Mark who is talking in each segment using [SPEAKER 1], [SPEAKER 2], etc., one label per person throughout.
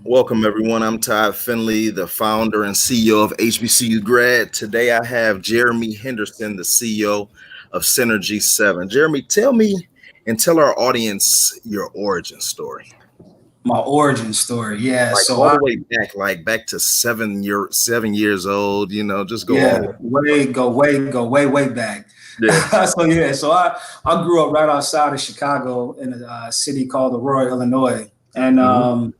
[SPEAKER 1] Welcome, everyone. I'm Todd Finley, the founder and CEO of HBCU Grad. Today, I have Jeremy Henderson, the CEO of Synergy 7. Jeremy, tell me and tell our audience your origin story.
[SPEAKER 2] My origin story, yeah.
[SPEAKER 1] Like
[SPEAKER 2] So
[SPEAKER 1] all
[SPEAKER 2] I,
[SPEAKER 1] the way back, like back to 7 years old. Just go all
[SPEAKER 2] yeah,
[SPEAKER 1] the way.
[SPEAKER 2] way back.
[SPEAKER 1] Yeah.
[SPEAKER 2] So I grew up right outside of Chicago in a city called Aurora, Illinois, and
[SPEAKER 1] Mhm.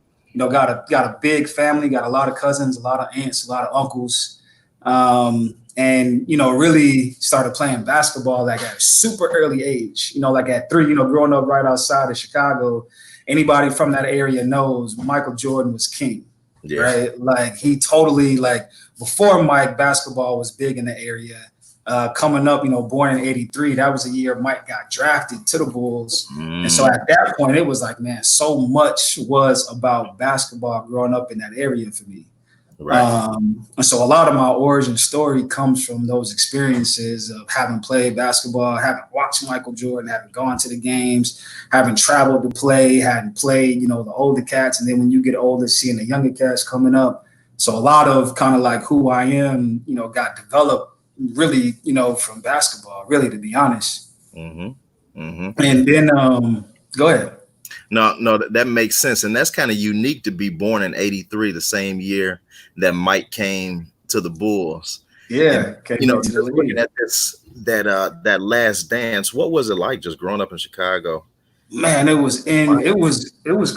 [SPEAKER 2] got a big family, got a lot of cousins, a lot of aunts, a lot of uncles, and really started playing basketball like at a super early age. Like at 3. Growing up right outside of Chicago, anybody from that area knows Michael Jordan was king,
[SPEAKER 1] Yeah.
[SPEAKER 2] right? Like he totally like before Mike, basketball was big in the area. Coming up, born in '83, that was the year Mike got drafted to the Bulls. And so
[SPEAKER 1] Mm,
[SPEAKER 2] at that point, it was like, man, so much was about basketball growing up in that area for me.
[SPEAKER 1] right.
[SPEAKER 2] And so a lot of my origin story comes from those experiences of having played basketball, having watched Michael Jordan, having gone to the games, having traveled to play, having played, the older cats. And then when you get older, seeing the younger cats coming up. So a lot of kind of like who I am, got developed really, from basketball, really, to be honest.
[SPEAKER 1] hmm hmm
[SPEAKER 2] And then go ahead.
[SPEAKER 1] No, that makes sense, and that's kind of unique to be born in '83, the same year that Mike came to the Bulls. And
[SPEAKER 2] Yeah, came into the
[SPEAKER 1] just looking
[SPEAKER 2] league.
[SPEAKER 1] at that last dance, what was it like just growing up in Chicago?
[SPEAKER 2] Man, it was crazy. It was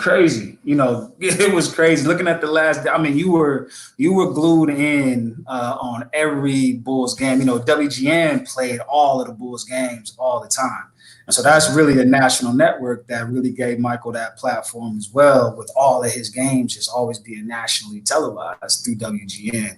[SPEAKER 2] crazy. Looking at the last, I mean, you were glued in on every Bulls game. WGN played all of the Bulls games all the time. And so that's really a national network that really gave Michael that platform as well, with all of his games just always being nationally televised through WGN.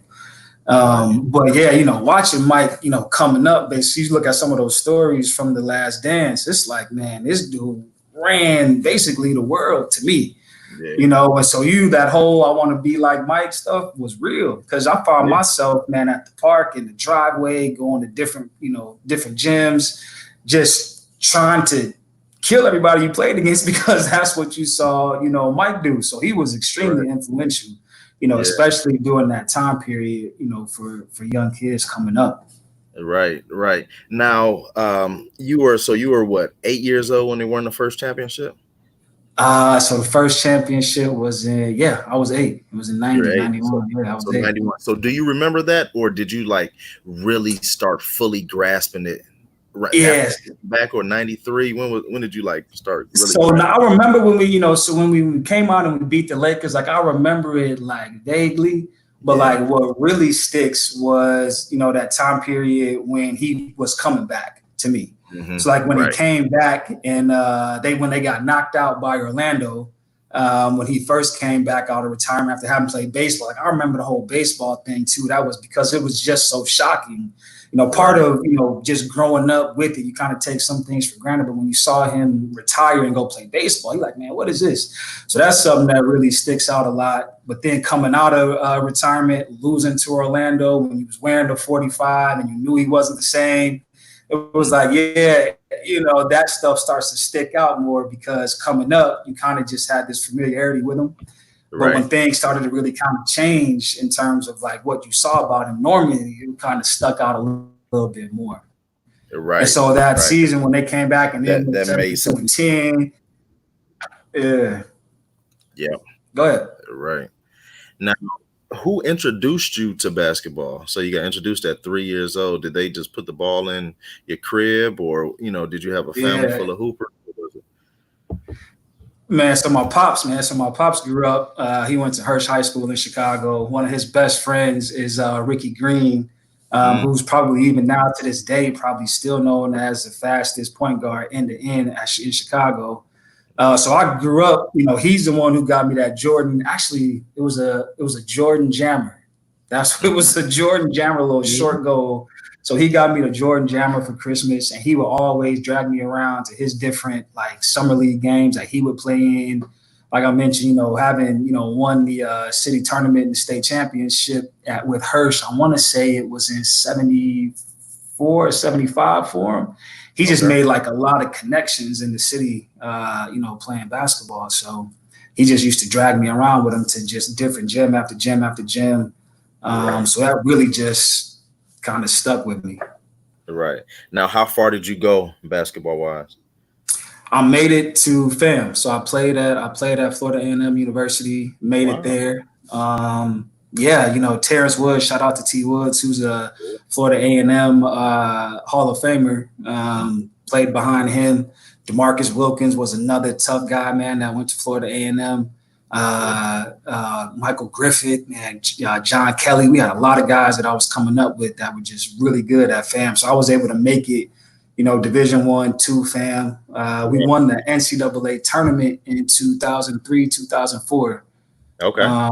[SPEAKER 1] Right.
[SPEAKER 2] But yeah, watching Mike, coming up, basically, you look at some of those stories from the last dance, it's like, man, this dude ran basically the world to me,
[SPEAKER 1] Yeah.
[SPEAKER 2] and so that whole I want to be like Mike stuff was real because I found
[SPEAKER 1] Yeah.
[SPEAKER 2] myself, man, at the park, in the driveway, going to different gyms, just trying to kill everybody you played against because that's what you saw, Mike do. So he was extremely
[SPEAKER 1] Right.
[SPEAKER 2] influential,
[SPEAKER 1] Yeah.
[SPEAKER 2] especially during that time period, for young kids coming up.
[SPEAKER 1] Right. Now, you were what, 8 years old when they won the first championship?
[SPEAKER 2] So the first championship was I was 8. It was in
[SPEAKER 1] You're
[SPEAKER 2] 90,
[SPEAKER 1] eight. So
[SPEAKER 2] 91. Yeah, I
[SPEAKER 1] so
[SPEAKER 2] was 8.
[SPEAKER 1] 91. So do you remember that, or did you like really start fully grasping it right after
[SPEAKER 2] Yeah.
[SPEAKER 1] back, or 93? When did you like start really
[SPEAKER 2] So
[SPEAKER 1] grasping?
[SPEAKER 2] now I remember when we came out and we beat the Lakers, like I remember it like vaguely, but
[SPEAKER 1] Yeah.
[SPEAKER 2] like what really sticks was, that time period when he was coming back to me. So like when he
[SPEAKER 1] Right.
[SPEAKER 2] came back and when they got knocked out by Orlando, when he first came back out of retirement after having played baseball, like I remember the whole baseball thing too. That was because it was just so shocking. Part
[SPEAKER 1] Right.
[SPEAKER 2] of just growing up with it, you kind of take some things for granted. But when you saw him retire and go play baseball, you're like, man, what is this? So that's something that really sticks out a lot. But then coming out of retirement, losing to Orlando when he was wearing the 45 and you knew he wasn't the same, it was like, yeah, that stuff starts to stick out more because coming up, you kind of just had this familiarity with him. But
[SPEAKER 1] Right.
[SPEAKER 2] when things started to really kind of change in terms of like what you saw about him normally, it kind of stuck out a little bit more. And
[SPEAKER 1] Right.
[SPEAKER 2] so that
[SPEAKER 1] Right.
[SPEAKER 2] season when they came back and then
[SPEAKER 1] That
[SPEAKER 2] went
[SPEAKER 1] that made
[SPEAKER 2] 72 and
[SPEAKER 1] sense.
[SPEAKER 2] 10, yeah,
[SPEAKER 1] Yeah.
[SPEAKER 2] go ahead.
[SPEAKER 1] Right. Now, who introduced you to basketball? So you got introduced at 3 years old. Did they just put the ball in your crib, or did you have a family
[SPEAKER 2] Yeah,
[SPEAKER 1] full of hoopers? What was it?
[SPEAKER 2] man. So my pops grew up. He went to Hirsch High School in Chicago. One of his best friends is Ricky Green,
[SPEAKER 1] Mm,
[SPEAKER 2] who's probably even now to this day probably still known as the fastest point guard end to end in Chicago. So I grew up. He's the one who got me that Jordan. Actually, it was a Jordan Jammer. That's it was a Jordan Jammer, a little
[SPEAKER 1] mhm.
[SPEAKER 2] short goal. So he got me the Jordan Jammer for Christmas, and he would always drag me around to his different like summer league games that he would play in. Like I mentioned, having won the city tournament and the state championship with Hirsch. I want to say it was in 74, 75 for him. He just
[SPEAKER 1] Okay.
[SPEAKER 2] made like a lot of connections in the city, playing basketball. So he just used to drag me around with him to just different gym after gym after gym. So that really just kind of stuck with me.
[SPEAKER 1] Right. Now, how far did you go basketball wise?
[SPEAKER 2] I made it to FAM. So I played at Florida A&M University, made it
[SPEAKER 1] Wow.
[SPEAKER 2] there. Yeah, Terrence Woods, shout out to T Woods, who's a Florida A&M Hall of Famer. Played behind him. DeMarcus Wilkins was another tough guy, man, that went to Florida A&M. Michael Griffith and John Kelly. We had a lot of guys that I was coming up with that were just really good at FAM. So I was able to make it, Division I, II FAM. We won the NCAA tournament in 2003, 2004.
[SPEAKER 1] Okay.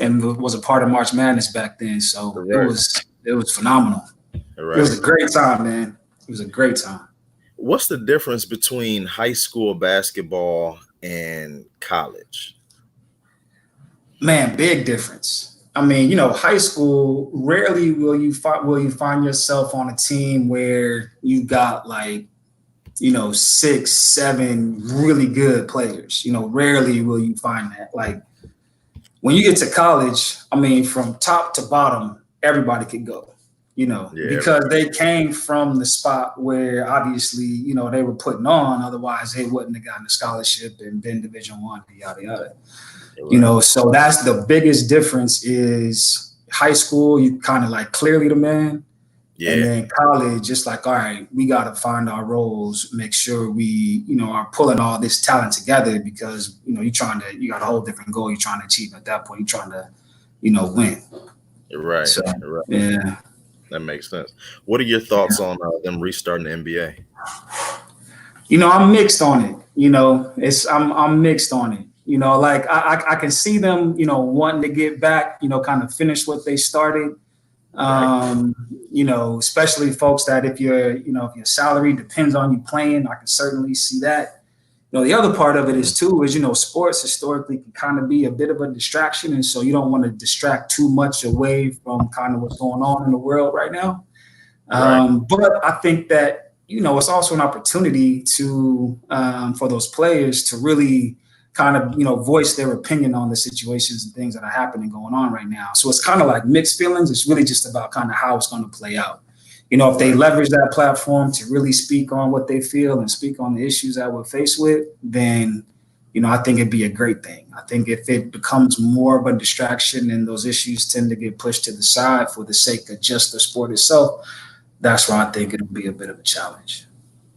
[SPEAKER 2] And was a part of March Madness back then. So it was phenomenal. It was a great time, man. It was a great time.
[SPEAKER 1] What's the difference between high school basketball and college?
[SPEAKER 2] Man, big difference. I mean, high school, rarely will you find yourself on a team where you got 6, 7 really good players. Rarely will you find that. Like when you get to college, I mean, from top to bottom, everybody could go. Because they came from the spot where obviously, they were putting on, otherwise they wouldn't have gotten a scholarship and been Division I, yada, yada. So that's the biggest difference is high school, you kind of clearly the man. Yeah. And then college, just all right, we got to find our roles, make sure we, are pulling all this talent together because, you got a whole different goal you're trying to achieve at that point. You're trying to, win.
[SPEAKER 1] Right.
[SPEAKER 2] So,
[SPEAKER 1] right.
[SPEAKER 2] Yeah.
[SPEAKER 1] That makes sense. What are your thoughts on them restarting the NBA?
[SPEAKER 2] I'm mixed on it. I'm mixed on it. I can see them, wanting to get back, kind of finish what they started. Especially folks that if your salary depends on you playing, I can certainly see that. The other part of it is sports historically can kind of be a bit of a distraction. And so you don't want to distract too much away from kind of what's going on in the world right now. But I think that, it's also an opportunity to, for those players to really kind of, voice their opinion on the situations and things that are happening going on right now. So it's kind of like mixed feelings. It's really just about kind of how it's going to play out. If they leverage that platform to really speak on what they feel and speak on the issues that we're faced with, then, I think it'd be a great thing. I think if it becomes more of a distraction and those issues tend to get pushed to the side for the sake of just the sport itself, that's where I think it'll be a bit of a challenge.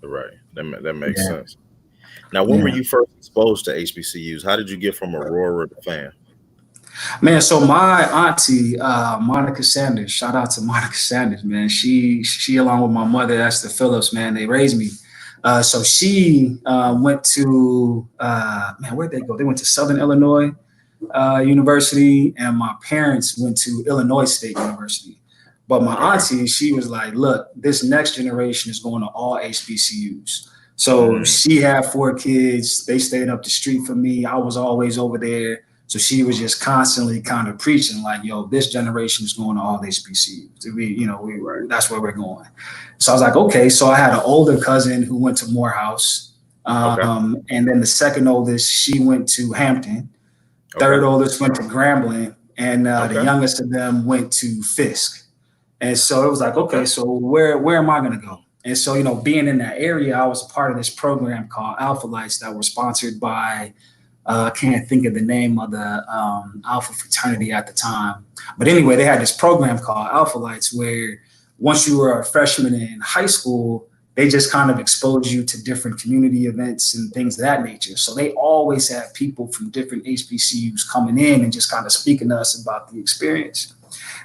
[SPEAKER 1] Right. That makes sense. Now, when were you first exposed to HBCUs? How did you get from a roarer to fan?
[SPEAKER 2] Man, so my auntie, Monica Sanders, shout out to Monica Sanders, man. She along with my mother, Esther Phillips, man, they raised me. So she went to, where'd they go? They went to Southern Illinois University, and my parents went to Illinois State University. But my auntie, she was like, look, this next generation is going to all HBCUs. So she had 4 kids. They stayed up the street from me. I was always over there. So she was just constantly kind of preaching this generation is going to all HBCUs. That's where we're going. So I was like, okay. So I had an older cousin who went to Morehouse. And then the second oldest, she went to Hampton. Third oldest went to Grambling. And the youngest of them went to Fisk. And so it was like, okay, so where am I going to go? And so, being in that area, I was a part of this program called Alpha Lights that were sponsored by I can't think of the name of the Alpha fraternity at the time. But anyway, they had this program called Alpha Lights where once you were a freshman in high school, they just kind of exposed you to different community events and things of that nature. So they always had people from different HBCUs coming in and just kind of speaking to us about the experience.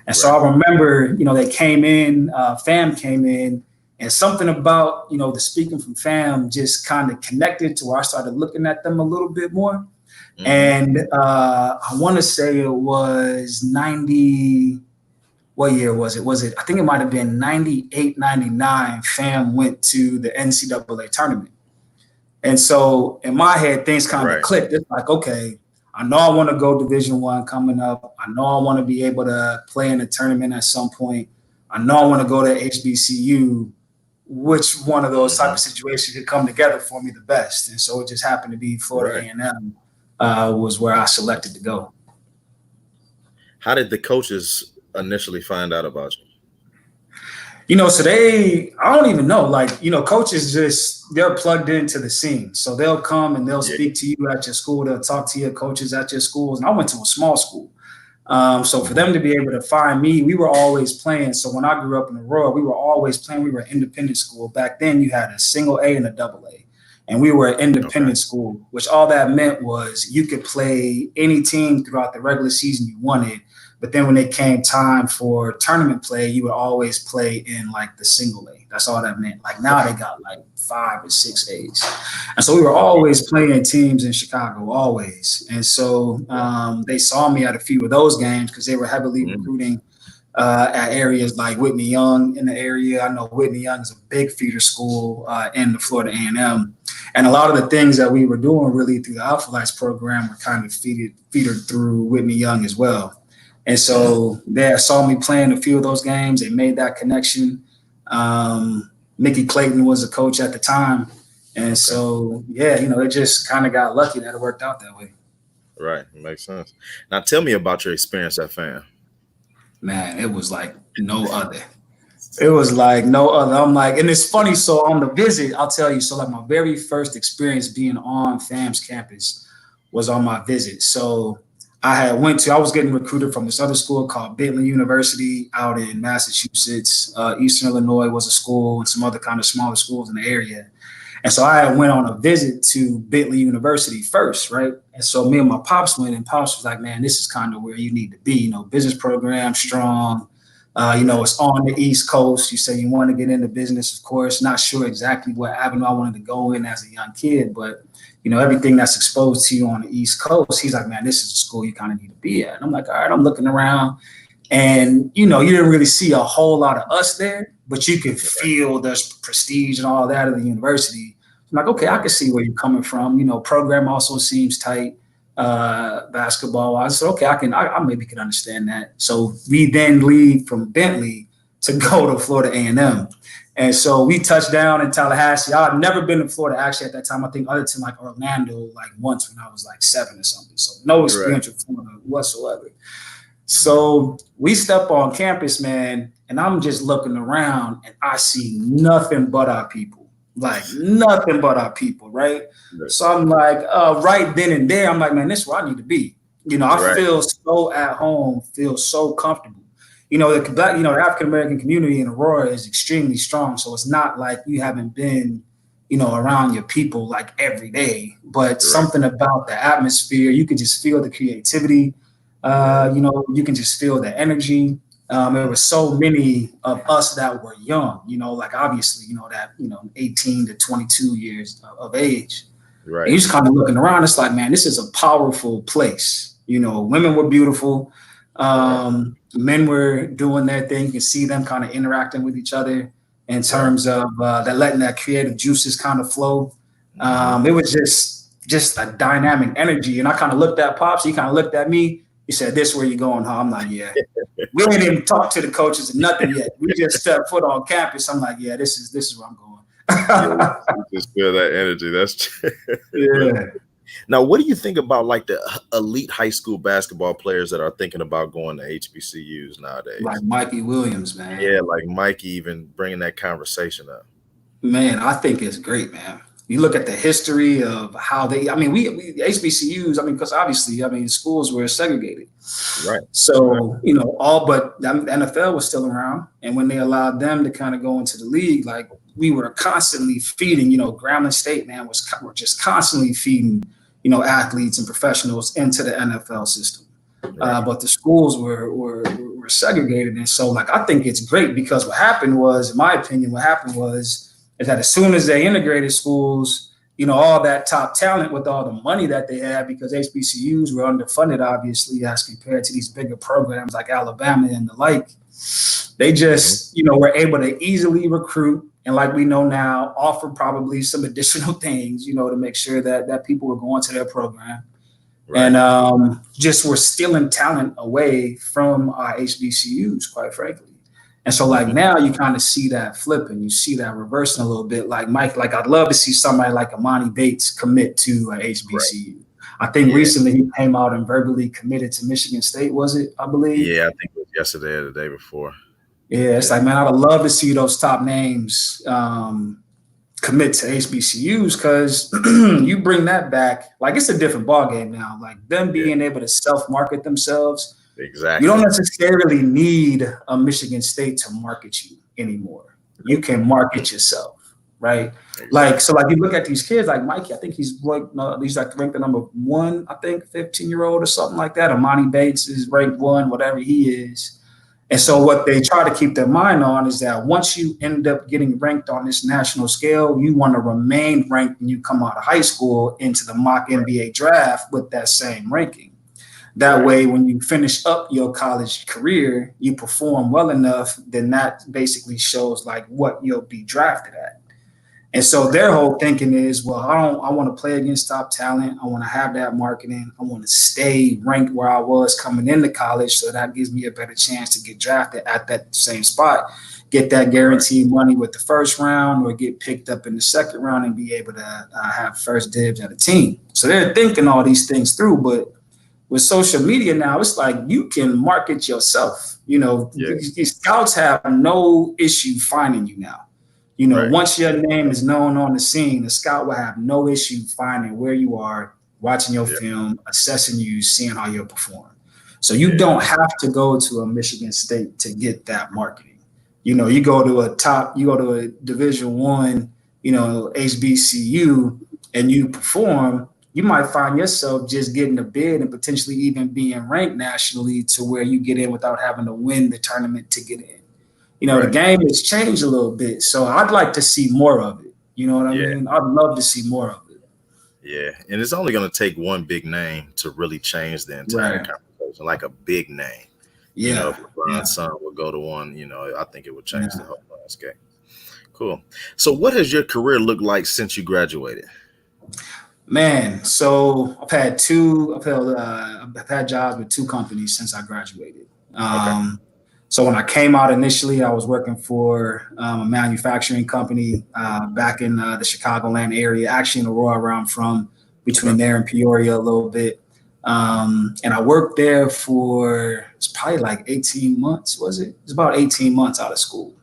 [SPEAKER 2] And so I remember, they came in, FAM came in, and something about, the speaking from FAM just kind of connected to where I started looking at them a little bit more. And I want to say it was 90. What year was it? I think it might have been 98, 99. FAM went to the NCAA tournament. And so in my head, things kind of clicked. It's like, okay, I know I want to go Division I coming up. I know I want to be able to play in a tournament at some point. I know I want to go to HBCU. Which one of those type of situations could come together for me the best? And so it just happened to be Florida A&M was where I selected to go.
[SPEAKER 1] How did the coaches initially find out about you?
[SPEAKER 2] So I don't even know, coaches they're plugged into the scene. So they'll come and they'll speak to you at your school. They'll talk to your coaches at your schools. And I went to a small school. So for them to be able to find me, we were always playing. So when I grew up in Aurora, we were always playing. We were an independent school. Back then you had a single A and a double A. And we were an independent school, which all that meant was you could play any team throughout the regular season you wanted. But then when it came time for tournament play, you would always play in like the single A. That's all that meant. Like now they got like 5 or 6 A's. And so we were always playing teams in Chicago, always. And so they saw me at a few of those games because they were heavily recruiting at areas like Whitney Young in the area. I know Whitney Young is a big feeder school in the Florida A&M. And a lot of the things that we were doing really through the Alpha Lights program were kind of feedered through Whitney Young as well. And so they saw me playing a few of those games. They made that connection. Mickey Clayton was a coach at the time. And so, it just kind of got lucky that it worked out that way.
[SPEAKER 1] Right. Makes sense. Now, tell me about your experience at FAM.
[SPEAKER 2] Man, it was like no other. It was like no other. I'm like, and it's funny. So on the visit, I'll tell you, so like my very first experience being on FAM's campus was on my visit. So I was getting recruited from this other school called Bentley University out in Massachusetts. Eastern Illinois was a school and some other kind of smaller schools in the area. And so I went on a visit to Bentley University first, right? And so me and my pops went, and pops was like, man, this is kind of where you need to be, business program, strong. It's on the East Coast. You say you want to get into business, of course. Not sure exactly what avenue I wanted to go in as a young kid, but everything that's exposed to you on the East Coast, he's like, man, this is a school you kind of need to be at. And I'm like, all right, I'm looking around. And, you didn't really see a whole lot of us there, but you could feel the prestige and all that of the university. I'm like, okay, I can see where you're coming from. Program also seems tight, basketball. I said, okay, I maybe can understand that. So we then leave from Bentley to go to Florida A&M. And so we touched down in Tallahassee. I'd never been to Florida actually at that time. I think other than like Orlando, like once when I was like 7 or something. So no experience with Florida whatsoever. So we step on campus, man, and I'm just looking around and I see nothing but our people, right? So I'm like, right then and there, I'm like, man, this is where I need to be. I feel so at home, feel so comfortable. The African-American community in Aurora is extremely strong. So it's not like you haven't been, around your people like every day, but something about the atmosphere, you can just feel the creativity. You can just feel the energy. There were so many of us that were young, obviously, 18 to 22 years of age. Right. And you just kind of looking around. It's like, man, this is a powerful place. Women were beautiful. Men were doing their thing. You can see them kind of interacting with each other in terms of that letting that creative juices kind of flow. It was just a dynamic energy. And I kind of looked at Pops. He kind of looked at me. He said, "This where you going, huh?" I'm like, "Yeah." We didn't even talk to the coaches or nothing yet. We just stepped foot on campus. I'm like, "Yeah, this is where I'm going."
[SPEAKER 1] You just feel that energy. That's yeah. Now, what do you think about like the elite high school basketball players that are thinking about going to HBCUs nowadays?
[SPEAKER 2] Like Mikey Williams, man.
[SPEAKER 1] Yeah, like Mikey even bringing that conversation up.
[SPEAKER 2] Man, I think it's great, man. You look at the history of how we HBCUs, because obviously, schools were segregated. Right. So, all but the NFL was still around. And when they allowed them to kind of go into the league, like we were constantly feeding, Grambling State, man, were just constantly feeding, athletes and professionals into the NFL system. Right. But the schools were segregated. And so, I think it's great because what happened was, in my opinion, is that as soon as they integrated schools, all that top talent with all the money that they had, because HBCUs were underfunded, obviously, as compared to these bigger programs like Alabama and the like, they just, were able to easily recruit. And like we know now, offer probably some additional things, to make sure that people were going to their program. Right. And just were stealing talent away from our HBCUs, quite frankly. And so now you kind of see that flipping, you see that reversing a little bit. Like Mike, I'd love to see somebody like Amani Bates commit to a HBCU. I think
[SPEAKER 1] Yeah.
[SPEAKER 2] recently he came out and verbally committed to Michigan State, was it? I believe.
[SPEAKER 1] Yeah, I think it was yesterday or the day before.
[SPEAKER 2] Yeah, it's
[SPEAKER 1] Yeah.
[SPEAKER 2] like, man, I'd love to see those top names commit to HBCUs because you bring that back. Like, it's a different ballgame now. Like, them
[SPEAKER 1] Yeah.
[SPEAKER 2] being able to self-market themselves. You don't
[SPEAKER 1] Exactly.
[SPEAKER 2] necessarily need a Michigan State to market you anymore. You
[SPEAKER 1] Nope.
[SPEAKER 2] can market yourself, right? Like,
[SPEAKER 1] Exactly.
[SPEAKER 2] so like you look at these kids like Mikey, I think he's like, no, he's like ranked the number one, I think 15-year-old or something like that. Amani Bates is ranked one, whatever he is. And so what they try to keep their mind on is that once you end up getting ranked on this national scale, you want to remain ranked when you come out of high school into the mock NBA draft with that same ranking. That way, when you finish up your college career, you perform well enough, then that basically shows like what you'll be drafted at. And so their whole thinking is, well, I want to play against top talent. I want to have that marketing. I want to stay ranked where I was coming into college. So that gives me a better chance to get drafted at that same spot, get that guaranteed money with the first round or get picked up in the second round and be able to have first dibs at a team. So they're thinking all these things through, but with social media now, it's like you can market yourself. You know,
[SPEAKER 1] Yeah.
[SPEAKER 2] these scouts have no issue finding you now. You know,
[SPEAKER 1] Right.
[SPEAKER 2] once your name is known on the scene, the scout will have no issue finding where you are, watching your
[SPEAKER 1] Yeah.
[SPEAKER 2] film, assessing you, seeing how you perform. So you
[SPEAKER 1] Yeah.
[SPEAKER 2] don't have to go to a Michigan State to get that marketing. You know, you go to a Division One, you know, HBCU, and you perform. You might find yourself just getting a bid and potentially even being ranked nationally to where you get in without having to win the tournament to get in. You know, the
[SPEAKER 1] Right.
[SPEAKER 2] game has changed a little bit. So I'd like to see more of it. You know what I
[SPEAKER 1] Yeah.
[SPEAKER 2] mean? I'd love to see more of it.
[SPEAKER 1] Yeah. And it's only going to take one big name to really change the entire
[SPEAKER 2] Right.
[SPEAKER 1] conversation, like a big name. You know,
[SPEAKER 2] Yeah.
[SPEAKER 1] if LeBron's son would go to one, you know, I think it would change the
[SPEAKER 2] Yeah.
[SPEAKER 1] whole landscape. Cool. So, what has your career looked like since you graduated?
[SPEAKER 2] Man, so I've had jobs with two companies since I graduated.
[SPEAKER 1] Okay.
[SPEAKER 2] So when I came out initially, I was working for a manufacturing company back in the Chicagoland area, actually in Aurora, where I'm from, between
[SPEAKER 1] Okay.
[SPEAKER 2] there and Peoria a little bit. And I worked there for, it's probably like 18 months, was it? It's about 18 months out of school.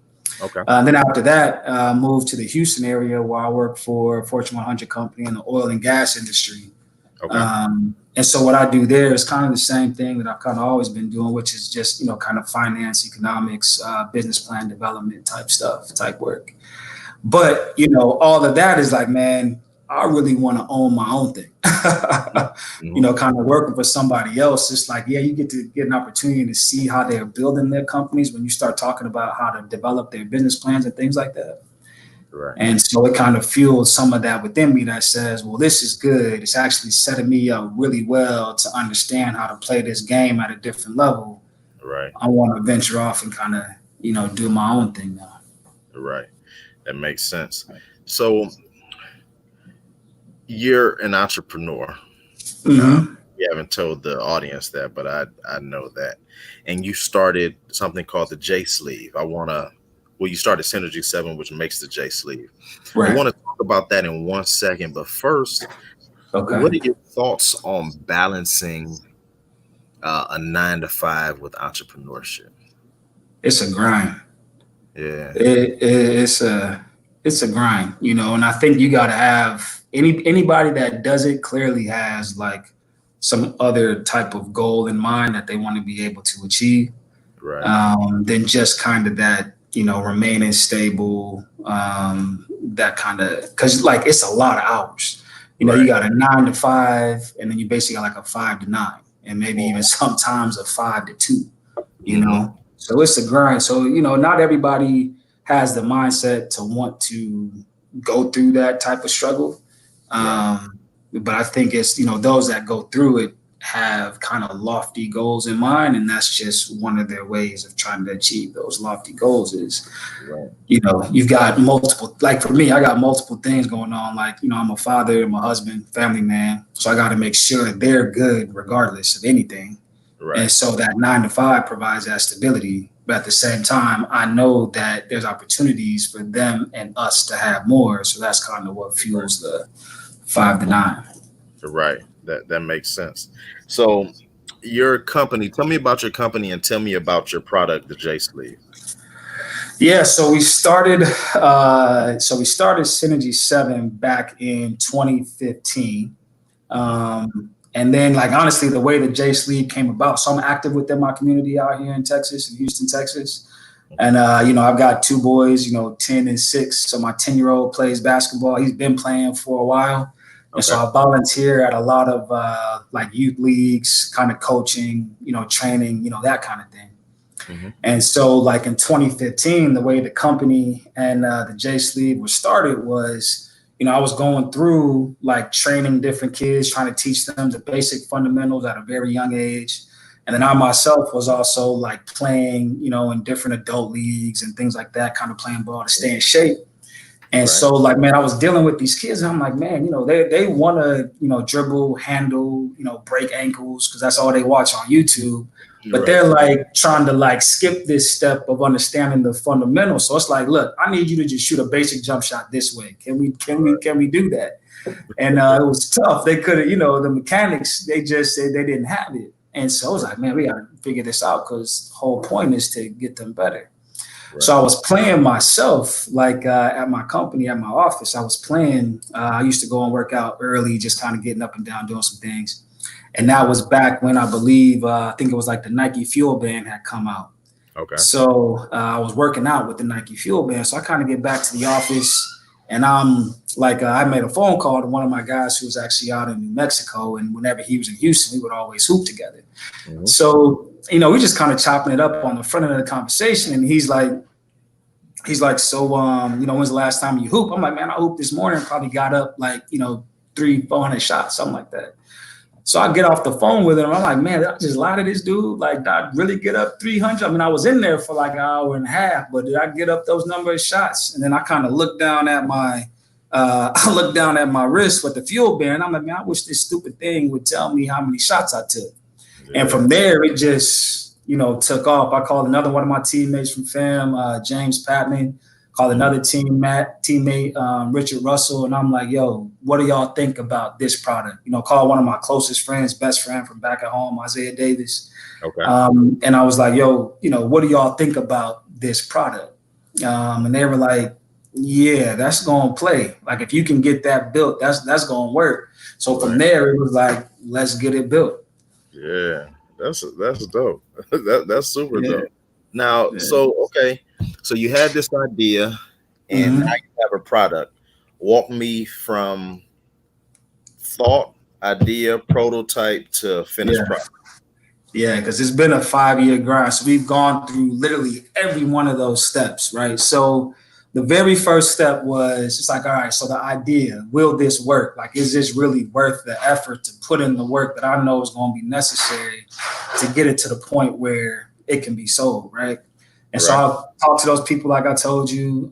[SPEAKER 1] Okay.
[SPEAKER 2] Then after that, moved to the Houston area where I worked for a Fortune 100 company in the oil and gas industry.
[SPEAKER 1] Okay.
[SPEAKER 2] And so what I do there is kind of the same thing that I've kind of always been doing, which is just, you know, kind of finance, economics, business plan development type stuff, type work. But, you know, all of that is like, man, I really want to own my own thing. You know, kind of working for somebody else. It's like, yeah, you get to get an opportunity to see how they're building their companies when you start talking about how to develop their business plans and things like that.
[SPEAKER 1] Right.
[SPEAKER 2] And so it kind of fueled some of that within me that says, well, this is good. It's actually setting me up really well to understand how to play this game at a different level.
[SPEAKER 1] Right.
[SPEAKER 2] I want to venture off and kind of, you know, do my own thing now.
[SPEAKER 1] Right. That makes sense. So you're an entrepreneur.
[SPEAKER 2] Mm-hmm.
[SPEAKER 1] You haven't told the audience that, but I know that. And you started something called the J Sleeve. You started Synergy 7, which makes the J Sleeve.
[SPEAKER 2] Right.
[SPEAKER 1] I want to talk about that in 1 second. But first,
[SPEAKER 2] Okay.
[SPEAKER 1] what are your thoughts on balancing a 9 to 5 with entrepreneurship?
[SPEAKER 2] It's a grind.
[SPEAKER 1] Yeah.
[SPEAKER 2] It's a grind, you know, and I think you got to have anybody that does it clearly has like some other type of goal in mind that they want to be able to achieve.
[SPEAKER 1] Right.
[SPEAKER 2] Than just kind of that, you know, remaining stable, that kind of, because like it's a lot of hours. You know,
[SPEAKER 1] Right.
[SPEAKER 2] you got a 9 to 5, and then you basically got like a 5 to 9, and maybe even sometimes a 5 to 2. You know, so it's a grind. So, you know, not everybody has the mindset to want to go through that type of struggle. But I think it's, you know, those that go through it have kind of lofty goals in mind. And that's just one of their ways of trying to achieve those lofty goals is, you know, you've got multiple, like for me, I got multiple things going on. Like, you know, I'm a father, I'm a husband, family man. So I got to make sure they're good regardless of anything.
[SPEAKER 1] Right.
[SPEAKER 2] And so that 9 to 5 provides that stability. But at the same time, I know that there's opportunities for them and us to have more. So that's kind of what fuels the 5 to 9.
[SPEAKER 1] Right. That makes sense. So your company, tell me about your company and tell me about your product, the J Sleeve.
[SPEAKER 2] Yeah, so we started Synergy 7 back in 2015.
[SPEAKER 1] Mhm.
[SPEAKER 2] And then, like, honestly, the way the J Sleeve came about, so I'm active within my community out here in Texas, in Houston, Texas. And, I've got two boys, 10 and 6. So my 10-year-old plays basketball. He's been playing for a while. And so
[SPEAKER 1] Okay.
[SPEAKER 2] I volunteer at a lot of like youth leagues, kind of coaching, training, that kind of thing.
[SPEAKER 1] Hmm.
[SPEAKER 2] And so, like in 2015, the way the company and the J Sleeve was started was, I was going through like training different kids, trying to teach them the basic fundamentals at a very young age. And then I myself was also like playing, in different adult leagues and things like that, kind of playing ball to stay in shape. And
[SPEAKER 1] Right.
[SPEAKER 2] so, like, man, I was dealing with these kids, and I'm like, man, they want to, dribble, handle, break ankles, because that's all they watch on YouTube.
[SPEAKER 1] You're
[SPEAKER 2] But
[SPEAKER 1] right.
[SPEAKER 2] they're like trying to like skip this step of understanding the fundamentals. So it's like, look, I need you to just shoot a basic jump shot this way. Can we do that? And it was tough. They couldn't, the mechanics, they just said they didn't have it. And so I was like, man, we got to figure this out, because the whole point is to get them better.
[SPEAKER 1] Right.
[SPEAKER 2] So I was playing myself, like at my company, at my office. I was playing. I used to go and work out early, just kind of getting up and down, doing some things. And that was back when I believe, I think it was like the Nike Fuel Band had come out.
[SPEAKER 1] Okay.
[SPEAKER 2] So I was working out with the Nike Fuel Band. So I kind of get back to the office, and I'm like, I made a phone call to one of my guys who was actually out in New Mexico. And whenever he was in Houston, we would always hoop together.
[SPEAKER 1] Hmm.
[SPEAKER 2] So, we just kind of chopping it up on the front end of the conversation. And he's like, so, when's the last time you hoop? I'm like, man, I hooped this morning, probably got up like, 300-400 shots, something like that. So I get off the phone with him. I'm like, man, did I just lie to this dude? Like, did I really get up 300? I mean, I was in there for like an hour and a half, but did I get up those number of shots? And then I kind of looked down at my wrist with the fuel band. I'm like, man, I wish this stupid thing would tell me how many shots I took. And
[SPEAKER 1] Yeah.
[SPEAKER 2] from there, it just, took off. I called another one of my teammates from FAM, James Patman, called another teammate, Richard Russell. And I'm like, yo, what do y'all think about this product? Call one of my closest friends, best friend from back at home, Isaiah Davis.
[SPEAKER 1] Okay.
[SPEAKER 2] And I was like, yo, what do y'all think about this product? And they were like, yeah, that's going to play. Like, if you can get that built, that's going to work. So from there, it was like, let's get it built.
[SPEAKER 1] Yeah. That's dope. That's super
[SPEAKER 2] Yeah.
[SPEAKER 1] dope. Now,
[SPEAKER 2] Yeah.
[SPEAKER 1] so okay, so you had this idea, and now
[SPEAKER 2] Mhm.
[SPEAKER 1] you have a product. Walk me from thought, idea, prototype to finished
[SPEAKER 2] Yeah.
[SPEAKER 1] product.
[SPEAKER 2] Yeah, because it's been a 5-year grind. So we've gone through literally every one of those steps, right? So the very first step was it's like, all right, so the idea, will this work? Like, is this really worth the effort to put in the work that I know is going to be necessary to get it to the point where it can be sold, right? And so
[SPEAKER 1] Right.
[SPEAKER 2] I talked to those people, like I told you,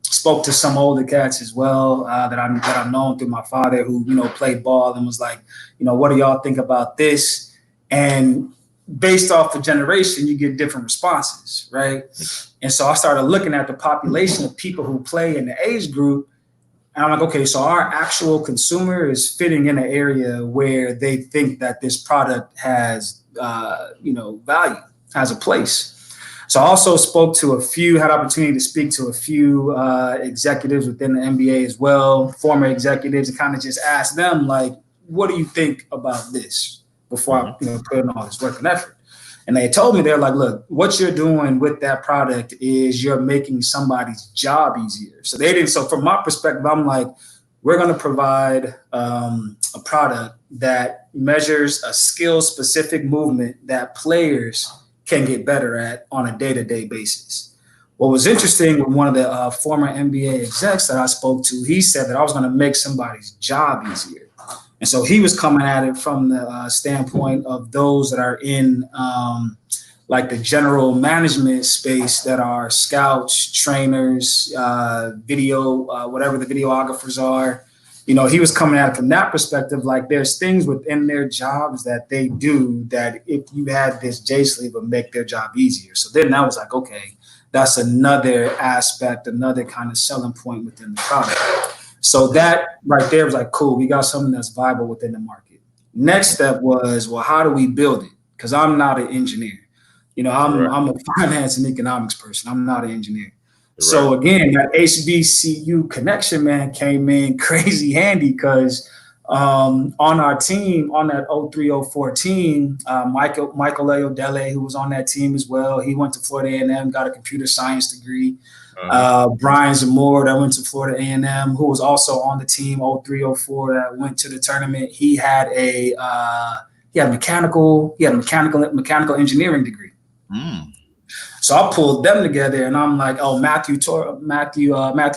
[SPEAKER 2] spoke to some older cats as well that I've known through my father, who played ball, and was like, what do y'all think about this? And based off the generation, you get different responses, right? And so I started looking at the population of people who play in the age group, and I'm like, okay, so our actual consumer is fitting in an area where they think that this product has, value, has a place. So I also had opportunity to speak to a few executives within the NBA as well, former executives, and kind of just ask them, like, what do you think about this before
[SPEAKER 1] Mhm.
[SPEAKER 2] I put in all this work and effort? And they told me, they're like, look, what you're doing with that product is you're making somebody's job easier. So from my perspective, I'm like, we're going to provide a product that measures a skill specific movement that players can get better at on a day-to-day basis. What was interesting with one of the former NBA execs that I spoke to, he said that I was going to make somebody's job easier. And so he was coming at it from the standpoint of those that are in like the general management space, that are scouts, trainers, whatever the videographers are. He was coming at it from that perspective. Like, there's things within their jobs that they do that if you had this J Sleeve would make their job easier. So then I was like, okay, that's another aspect, another kind of selling point within the product. So that right there was like, cool, we got something that's viable within the market. Next step was, well, how do we build it? Because I'm not an engineer. I'm a finance and economics person. I'm not an engineer. So again, that HBCU connection, man, came in crazy handy because on our team, on that 0304 team, Michael Ayodele, who was on that team as well, he went to Florida A&M, got a computer science degree. Brian Zamora, that went to Florida A&M, who was also on the team 0304 that went to the tournament. He had a mechanical engineering degree. So I pulled them together, and I'm like, oh, Matthew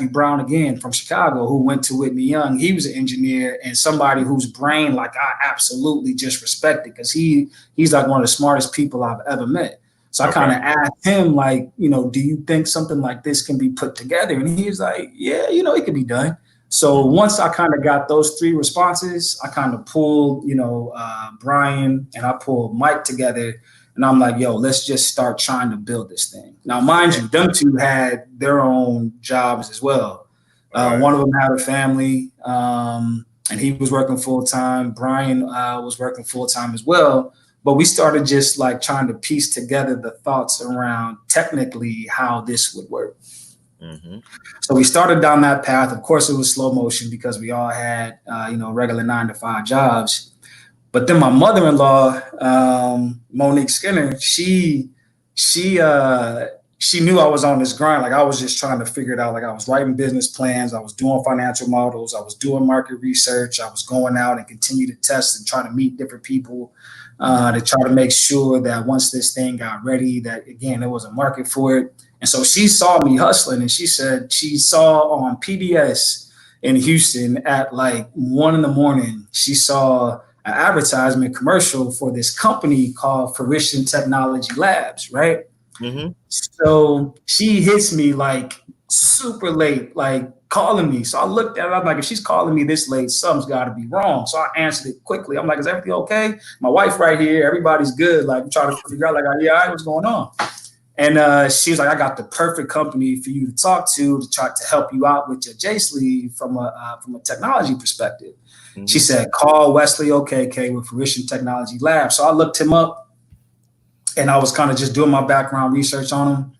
[SPEAKER 2] Brown again from Chicago, who went to Whitney Young. He was an engineer and somebody whose brain, like, I absolutely just respected because he's like one of the smartest people I've ever met. So I kind of asked him, like, do you think something like this can be put together? And he was like, yeah, it could be done. So once I kind of got those three responses, I kind of pulled, Brian and I pulled Mike together. And I'm like, yo, let's just start trying to build this thing. Now, mind you, them two had their own jobs as well. One of them had a family, and he was working full time. Brian was working full time as well. But we started just like trying to piece together the thoughts around technically how this would work. So we started down that path. Of course, it was slow motion because we all had, regular 9-to-5 jobs. But then my mother-in-law, Monique Skinner, she knew I was on this grind. Like, I was just trying to figure it out. Like, I was writing business plans. I was doing financial models. I was doing market research. I was going out and continue to test and try to meet different people to try to make sure that once this thing got ready, that, again, there was a market for it. And so she saw me hustling, and she said she saw on PBS in Houston at like 1 a.m, she saw an advertisement commercial for this company called Fruition Technology Labs, right? So she hits me like super late, like calling me. So I looked at her, I'm like, if she's calling me this late, something's got to be wrong. So I answered it quickly. I'm like, is everything okay? My wife right here, everybody's good. Like, I'm trying to figure out, like, yeah, all right, what's going on? And she was like, I got the perfect company for you to talk to try to help you out with your JSLE from a technology perspective. She said, call Wesley OKK with Fruition Technology Lab. So I looked him up, and I was kind of just doing my background research on him.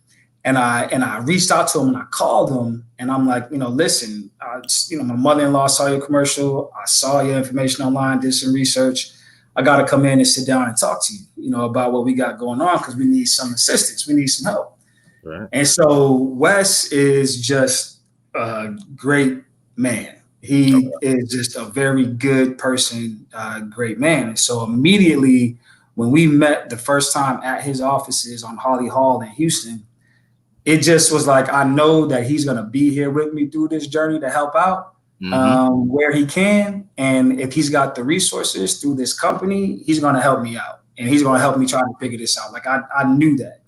[SPEAKER 2] And I reached out to him and I called him, and I'm like, listen, my mother-in-law saw your commercial. I saw your information online, did some research. I got to come in and sit down and talk to you, about what we got going on, because we need some assistance. We need some help. Right. And so Wes is just a great man. He is just a very good person, great man. And so immediately when we met the first time at his offices on Holly Hall in Houston, it just was like, I know that he's going to be here with me through this journey to help out where he can. And if he's got the resources through this company, he's going to help me out. And he's going to help me try to figure this out. Like, I knew that.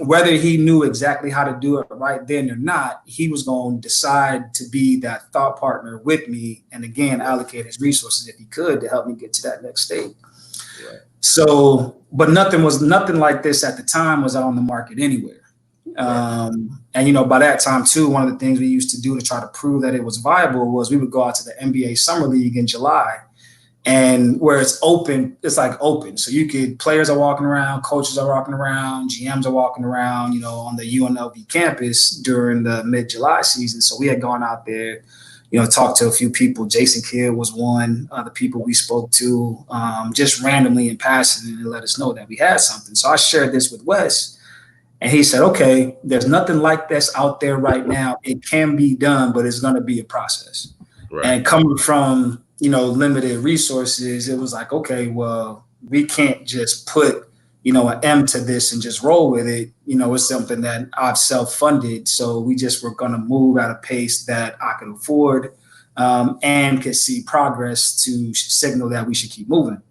[SPEAKER 2] Whether he knew exactly how to do it right then or not, he was going to decide to be that thought partner with me, and again, allocate his resources if he could to help me get to that next stage. Right. So, but nothing like this at the time was on the market anywhere. And by that time too, one of the things we used to do to try to prove that it was viable was we would go out to the NBA Summer League in July. And where it's open, it's like open. So players are walking around, coaches are walking around, GMs are walking around, on the UNLV campus during the mid-July season. So we had gone out there, talked to a few people. Jason Kidd was one of the people we spoke to just randomly in passing, and let us know that we had something. So I shared this with Wes, and he said, okay, there's nothing like this out there right now. It can be done, but it's going to be a process. Right. And coming from limited resources, it was like, okay, well, we can't just put, an M to this and just roll with it. It's something that I've self-funded. So we just were going to move at a pace that I could afford and could see progress to signal that we should keep moving. Right.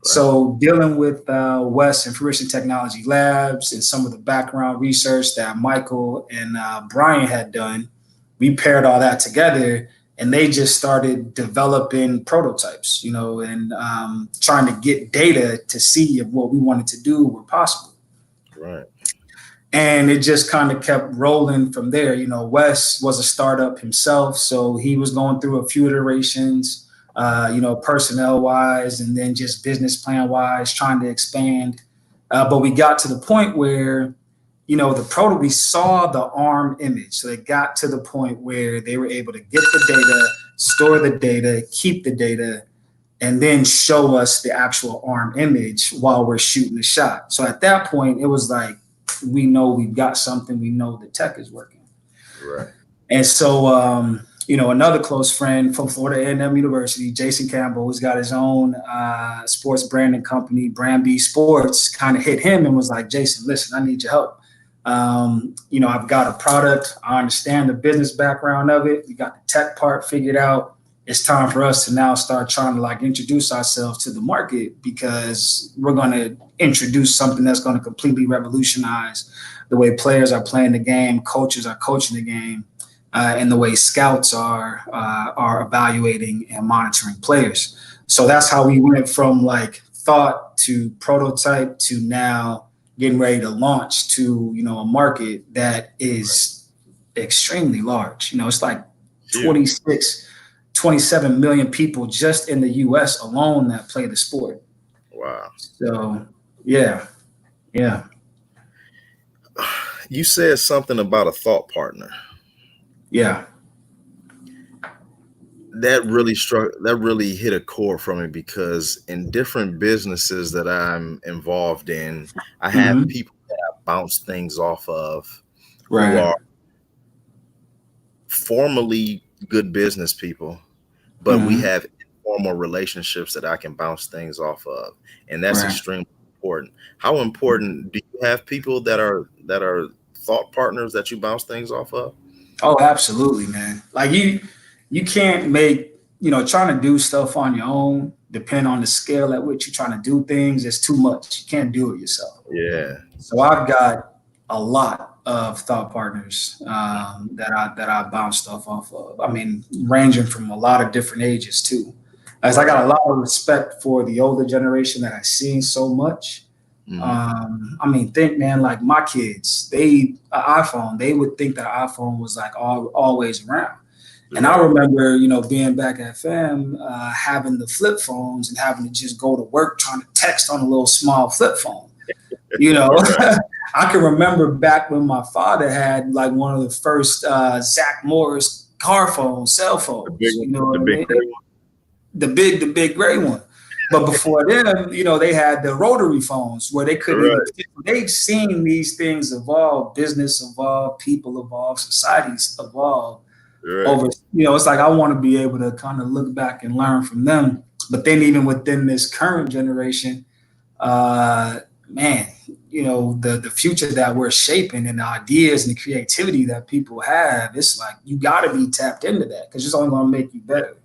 [SPEAKER 2] So dealing with Wes and Fruition Technology Labs and some of the background research that Michael and Brian had done, we paired all that together. And they just started developing prototypes, and trying to get data to see if what we wanted to do were possible. Right. And it just kind of kept rolling from there. You know, Wes was a startup himself, so he was going through a few iterations, you know, personnel wise, and then just business plan wise, trying to expand. But we got to the point where, you know, we saw the ARM image. So they got to the point where they were able to get the data, store the data, keep the data, and then show us the actual ARM image while we're shooting the shot. So at that point, it was like, we know we've got something, we know the tech is working.
[SPEAKER 1] Right.
[SPEAKER 2] And so, you know, another close friend from Florida A&M University, Jason Campbell, who's got his own sports branding company, Brand B Sports, kind of hit him and was like, Jason, listen, I need your help. You know, I've got a product. I understand the business background of it. We got the tech part figured out. It's time for us to now start trying to like introduce ourselves to the market, because we're going to introduce something that's going to completely revolutionize the way players are playing the game, coaches are coaching the game, and the way scouts are evaluating and monitoring players. So that's how we went from like thought to prototype to now getting ready to launch to, you know, a market that is extremely large. You know, it's like 27 million people just in the US alone that play the sport.
[SPEAKER 1] Wow.
[SPEAKER 2] So, yeah.
[SPEAKER 1] You said something about a thought partner.
[SPEAKER 2] Yeah.
[SPEAKER 1] That really hit a chord for me, because in different businesses that I'm involved in, I have people that I bounce things off of who are formerly good business people, but we have informal relationships that I can bounce things off of. And that's extremely important. How important do you have people that are thought partners that you bounce things off of?
[SPEAKER 2] Oh, absolutely, man. Like you can't make, you know, trying to do stuff on your own, depend on the scale at which you're trying to do things, it's too much. You can't do it yourself.
[SPEAKER 1] Yeah.
[SPEAKER 2] So I've got a lot of thought partners that I bounce stuff off of. I mean, ranging from a lot of different ages too. As I got a lot of respect for the older generation that I've seen so much. I mean, think, man, like my kids, iPhone, they would think that an iPhone was like always around. And I remember, you know, being back at FAM, having the flip phones and having to just go to work trying to text on a little small flip phone. You know, I can remember back when my father had like one of the first Zach Morris cell phones. The big gray one. But before then, you know, they had the rotary phones where they couldn't even, they've seen these things evolve, business evolve, people evolve, societies evolve over, you know, it's like I want to be able to kind of look back and learn from them. But then even within this current generation, man, you know, the future that we're shaping and the ideas and the creativity that people have, it's like you got to be tapped into that, because it's only going to make you better.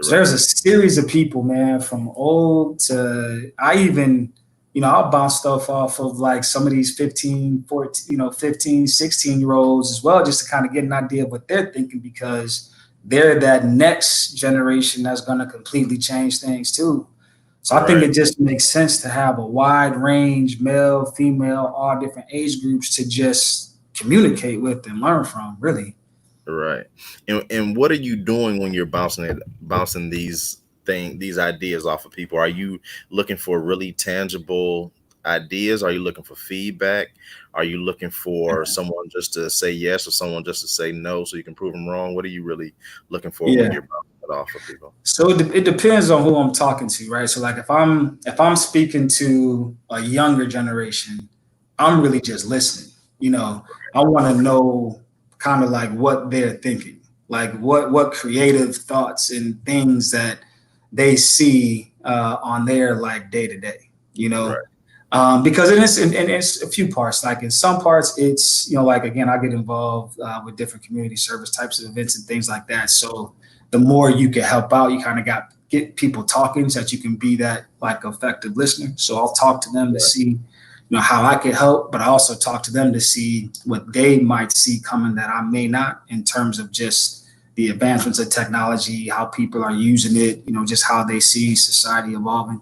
[SPEAKER 2] So there's a series of people, man, from old to I even, you know, I'll bounce stuff off of like some of these 15, 14, you know, 15, 16-year-olds as well, just to kind of get an idea of what they're thinking, because they're that next generation that's going to completely change things too. So I think it just makes sense to have a wide range, male, female, all different age groups to just communicate with and learn from, really.
[SPEAKER 1] Right. And what are you doing when you're bouncing these ideas off of people? Are you looking for really tangible ideas? Are you looking for feedback? Are you looking for someone just to say yes or someone just to say no so you can prove them wrong? What are you really looking for when you're bouncing it off of people?
[SPEAKER 2] So it depends on who I'm talking to, right? So like if I'm speaking to a younger generation, I'm really just listening. You know, I want to know kind of like what they're thinking, like what creative thoughts and things that they see on their like day to day, you know, because it's a few parts. Like in some parts, it's, you know, like, again, I get involved with different community service types of events and things like that. So the more you can help out, you kind of get people talking so that you can be that like effective listener. So I'll talk to them to see, you know, how I can help, but I also talk to them to see what they might see coming that I may not, in terms of just the advancements of technology, how people are using it, you know, just how they see society evolving.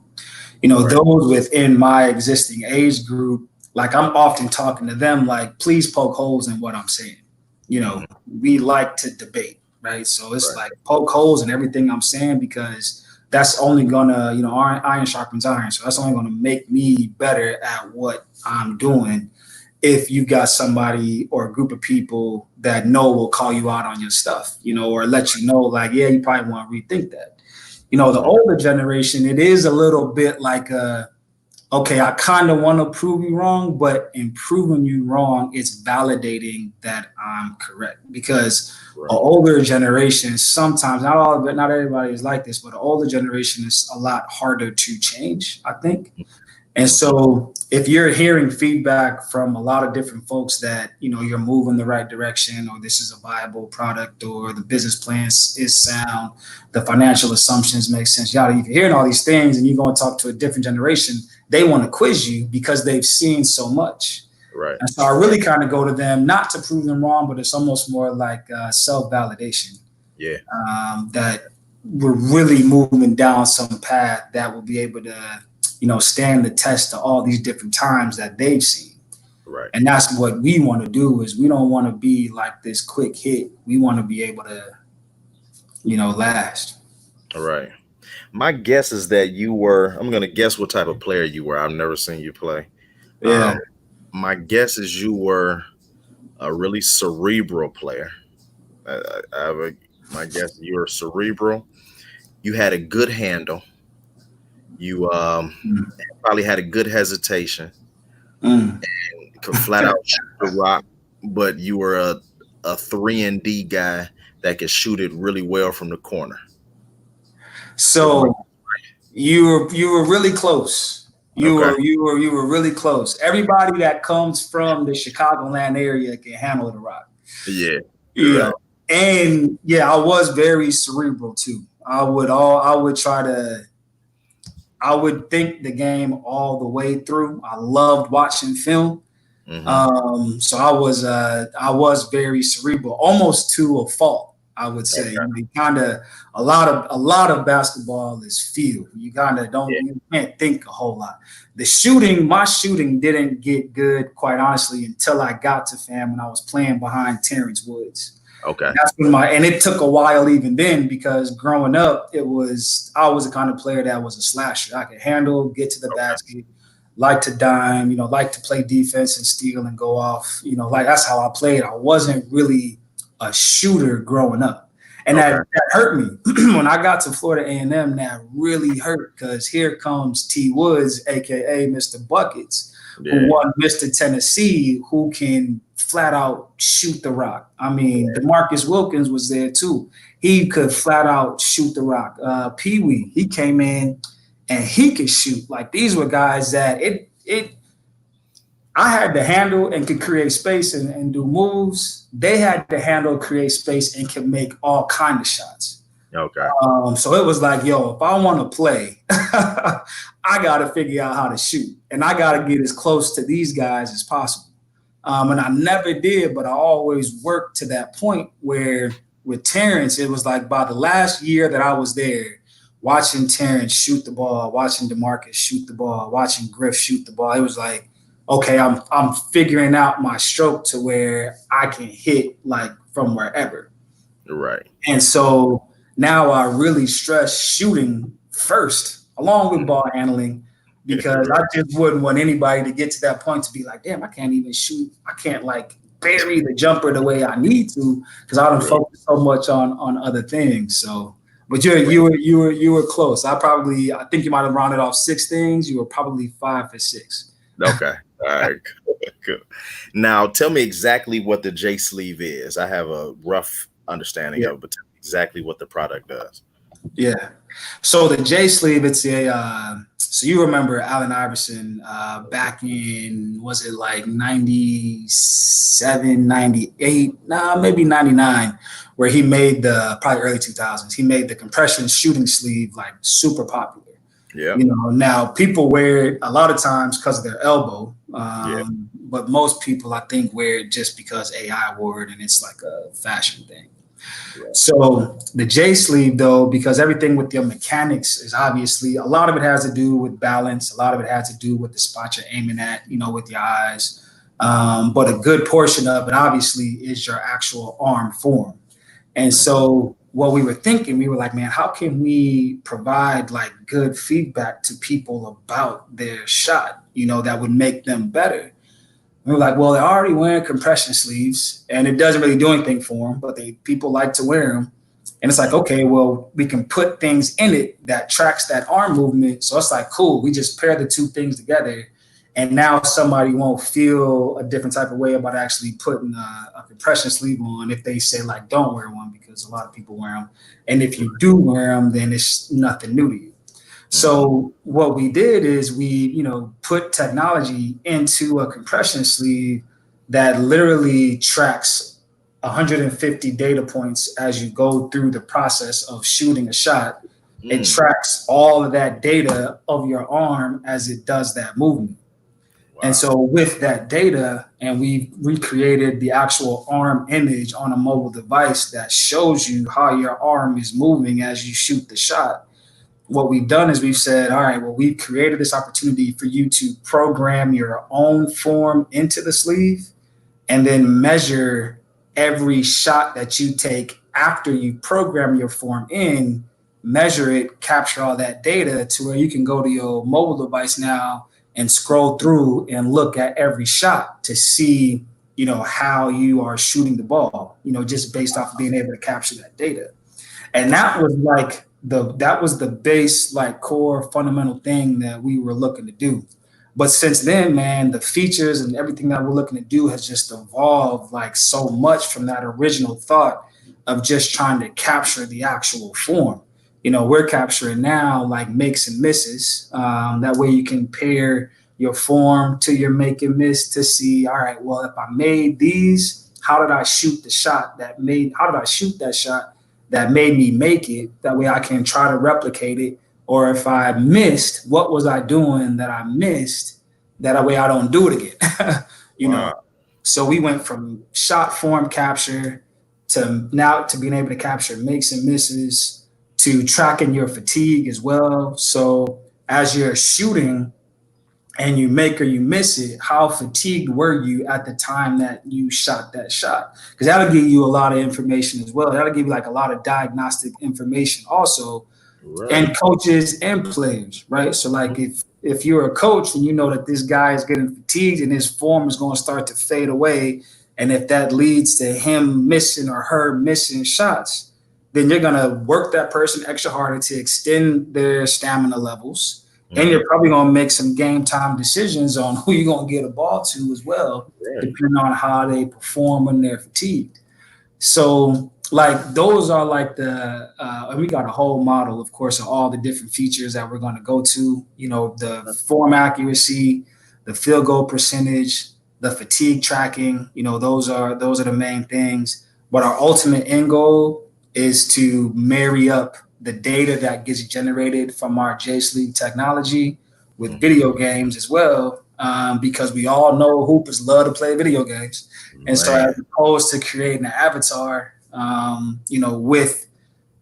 [SPEAKER 2] You know, those within my existing age group, like I'm often talking to them like, please poke holes in what I'm saying. You know, we like to debate, right? So it's like poke holes in everything I'm saying, because that's only gonna, you know, iron sharpens iron. So that's only gonna make me better at what I'm doing. If you got somebody or a group of people that know will call you out on your stuff, you know, or let you know like, yeah, you probably want to rethink that. You know, the older generation, it is a little bit like okay, I kind of want to prove you wrong, but in proving you wrong, it's validating that I'm correct. Because an older generation, sometimes, not everybody is like this, but an older generation is a lot harder to change, I think. And so if you're hearing feedback from a lot of different folks that, you know, you're moving the right direction, or this is a viable product, or the business plan is sound, the financial assumptions make sense, yada, you're hearing all these things and you go and talk to a different generation, they want to quiz you because they've seen so much.
[SPEAKER 1] Right.
[SPEAKER 2] And so I really kind of go to them, not to prove them wrong, but it's almost more like self-validation.
[SPEAKER 1] Yeah.
[SPEAKER 2] That we're really moving down some path that will be able to, you know, stand the test of all these different times that they've seen.
[SPEAKER 1] Right.
[SPEAKER 2] And that's what we want to do, is we don't want to be like this quick hit. We want to be able to, you know, last.
[SPEAKER 1] All right. My guess is that I'm going to guess what type of player you were. I've never seen you play.
[SPEAKER 2] Yeah.
[SPEAKER 1] My guess is you were a really cerebral player. My guess is you were cerebral. You had a good handle. You probably had a good hesitation and could flat out shoot the rock, but you were a 3-and-D guy that could shoot it really well from the corner.
[SPEAKER 2] So you were really close. You were really close. Everybody that comes from the Chicagoland area can handle the rock.
[SPEAKER 1] Yeah.
[SPEAKER 2] Yeah. Right. And yeah, I was very cerebral too. I would think the game all the way through. I loved watching film. Mm-hmm. So I was very cerebral, almost to a fault, I would say. Okay. You kind of a lot of basketball is feel. You kind of you can't think a whole lot. My shooting didn't get good, quite honestly, until I got to FAM when I was playing behind Terrence Woods.
[SPEAKER 1] Okay.
[SPEAKER 2] That's when and it took a while even then, because growing up, I was the kind of player that was a slasher. I could handle, get to the basket, like to dime, you know, like to play defense and steal and go off, you know, like that's how I played. I wasn't really a shooter growing up. And that hurt me. When I got to Florida A&M, that really hurt, because here comes T. Woods, a.k.a. Mr. Buckets, who won Mr. Tennessee, who can flat out shoot the rock. I mean, DeMarcus Wilkins was there too. He could flat out shoot the rock. Pee Wee, he came in and he could shoot. Like, these were guys that I had to handle and could create space and do moves. They had to handle, create space, and could make all kind of shots.
[SPEAKER 1] Okay.
[SPEAKER 2] So it was like, yo, if I want to play, I got to figure out how to shoot, and I got to get as close to these guys as possible. And I never did, but I always worked to that point where with Terrence, it was like by the last year that I was there, watching Terrence shoot the ball, watching DeMarcus shoot the ball, watching Griff shoot the ball, it was like, okay, I'm figuring out my stroke to where I can hit like from wherever.
[SPEAKER 1] Right.
[SPEAKER 2] And so now I really stress shooting first, along with ball handling, because I just wouldn't want anybody to get to that point to be like, damn, I can't even shoot. I can't like bury the jumper the way I need to, because I don't focus so much on other things. So, but you were close. I think you might have rounded off 6 things. You were probably 5 for 6.
[SPEAKER 1] Okay. All right. Cool. Now, tell me exactly what the J sleeve is. I have a rough understanding of it, but tell me exactly what the product does.
[SPEAKER 2] Yeah. So the J sleeve, it's so you remember Allen Iverson back in, was it like 97, 98, maybe 99, where he made probably early 2000s. He made the compression shooting sleeve like super popular.
[SPEAKER 1] Yeah.
[SPEAKER 2] You know, now people wear it a lot of times because of their elbow. But most people, I think, wear it just because AI wore it and it's like a fashion thing.
[SPEAKER 1] Right.
[SPEAKER 2] So the J sleeve, though, because everything with your mechanics is obviously a lot of it has to do with balance. A lot of it has to do with the spot you're aiming at, with your eyes. But a good portion of it, obviously, is your actual arm form. And so what we were thinking, we were like, man, how can we provide like good feedback to people about their shot, that would make them better? We were like, well, they're already wearing compression sleeves and it doesn't really do anything for them, but people like to wear them. And it's like, okay, well, we can put things in it that tracks that arm movement. So it's like, cool, we just pair the two things together. And now somebody won't feel a different type of way about actually putting a compression sleeve on if they say like, don't wear one, because a lot of people wear them. And if you do wear them, then it's nothing new to you. So what we did is we, put technology into a compression sleeve that literally tracks 150 data points as you go through the process of shooting a shot. It tracks all of that data of your arm as it does that movement. Wow. And so with that data, and we recreated the actual arm image on a mobile device that shows you how your arm is moving as you shoot the shot. What we've done is we've said, all right, well, we've created this opportunity for you to program your own form into the sleeve and then measure every shot that you take after you program your form in, measure it, capture all that data to where you can go to your mobile device now and scroll through and look at every shot to see, how you are shooting the ball, just based off of being able to capture that data. And that was like, that was the base, like core fundamental thing that we were looking to do. But since then, man, the features and everything that we're looking to do has just evolved like so much from that original thought of just trying to capture the actual form. We're capturing now like makes and misses. That way you can pair your form to your make and miss to see, all right, well, if I made these, how did I shoot that shot that made me make it? That way I can try to replicate it. Or if I missed, what was I doing that I missed? That way I don't do it again. Wow. So we went from shot form capture to now to being able to capture makes and misses to tracking your fatigue as well. So as you're shooting and you make or you miss it, how fatigued were you at the time that you shot that shot? Because that'll give you a lot of information as well. That'll give you like a lot of diagnostic information also, right. And coaches and players, right? So like if you're a coach and you know that this guy is getting fatigued and his form is going to start to fade away, and if that leads to him missing or her missing shots, then you're going to work that person extra harder to extend their stamina levels. And you're probably going to make some game time decisions on who you're going to get a ball to as well, right, depending on how they perform when they're fatigued. So like those are like and we got a whole model, of course, of all the different features that we're going to go to, the form accuracy, the field goal percentage, the fatigue tracking, those are the main things. But our ultimate end goal is to marry up the data that gets generated from our J-Sleeve technology with video games as well, because we all know hoopers love to play video games. And so as opposed to creating an avatar, with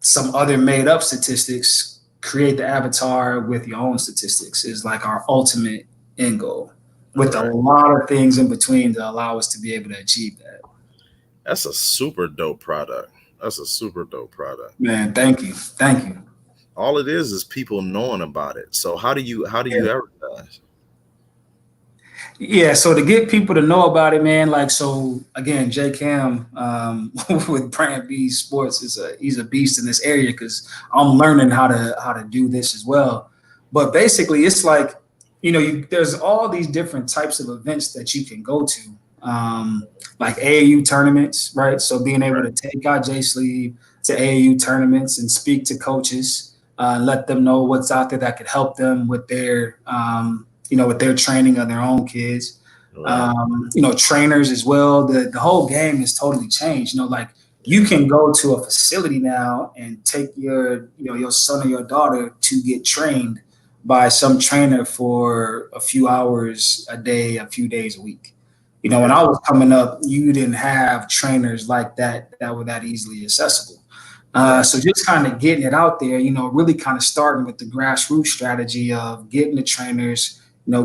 [SPEAKER 2] some other made up statistics, create the avatar with your own statistics is like our ultimate end goal, with a lot of things in between to allow us to be able to achieve that.
[SPEAKER 1] That's a super dope product. Man,
[SPEAKER 2] thank you.
[SPEAKER 1] All it is people knowing about it. So how do you advertise?
[SPEAKER 2] Yeah, so to get people to know about it, man, like, so again, J Cam with Brand B Sports he's a beast in this area because I'm learning how to do this as well. But basically, it's like, there's all these different types of events that you can go to. Like AAU tournaments, right? So being able to take our J-Sleeve to AAU tournaments and speak to coaches, let them know what's out there that could help them with their, with their training of their own kids. Right. Trainers as well. The whole game has totally changed. Like you can go to a facility now and take your son or your daughter to get trained by some trainer for a few hours a day, a few days a week. When I
[SPEAKER 1] Yeah.
[SPEAKER 2] was coming up, you didn't have trainers like that were that easily accessible.
[SPEAKER 1] Right.
[SPEAKER 2] So just kind of getting it out there, really kind of starting with the grassroots strategy of getting the trainers,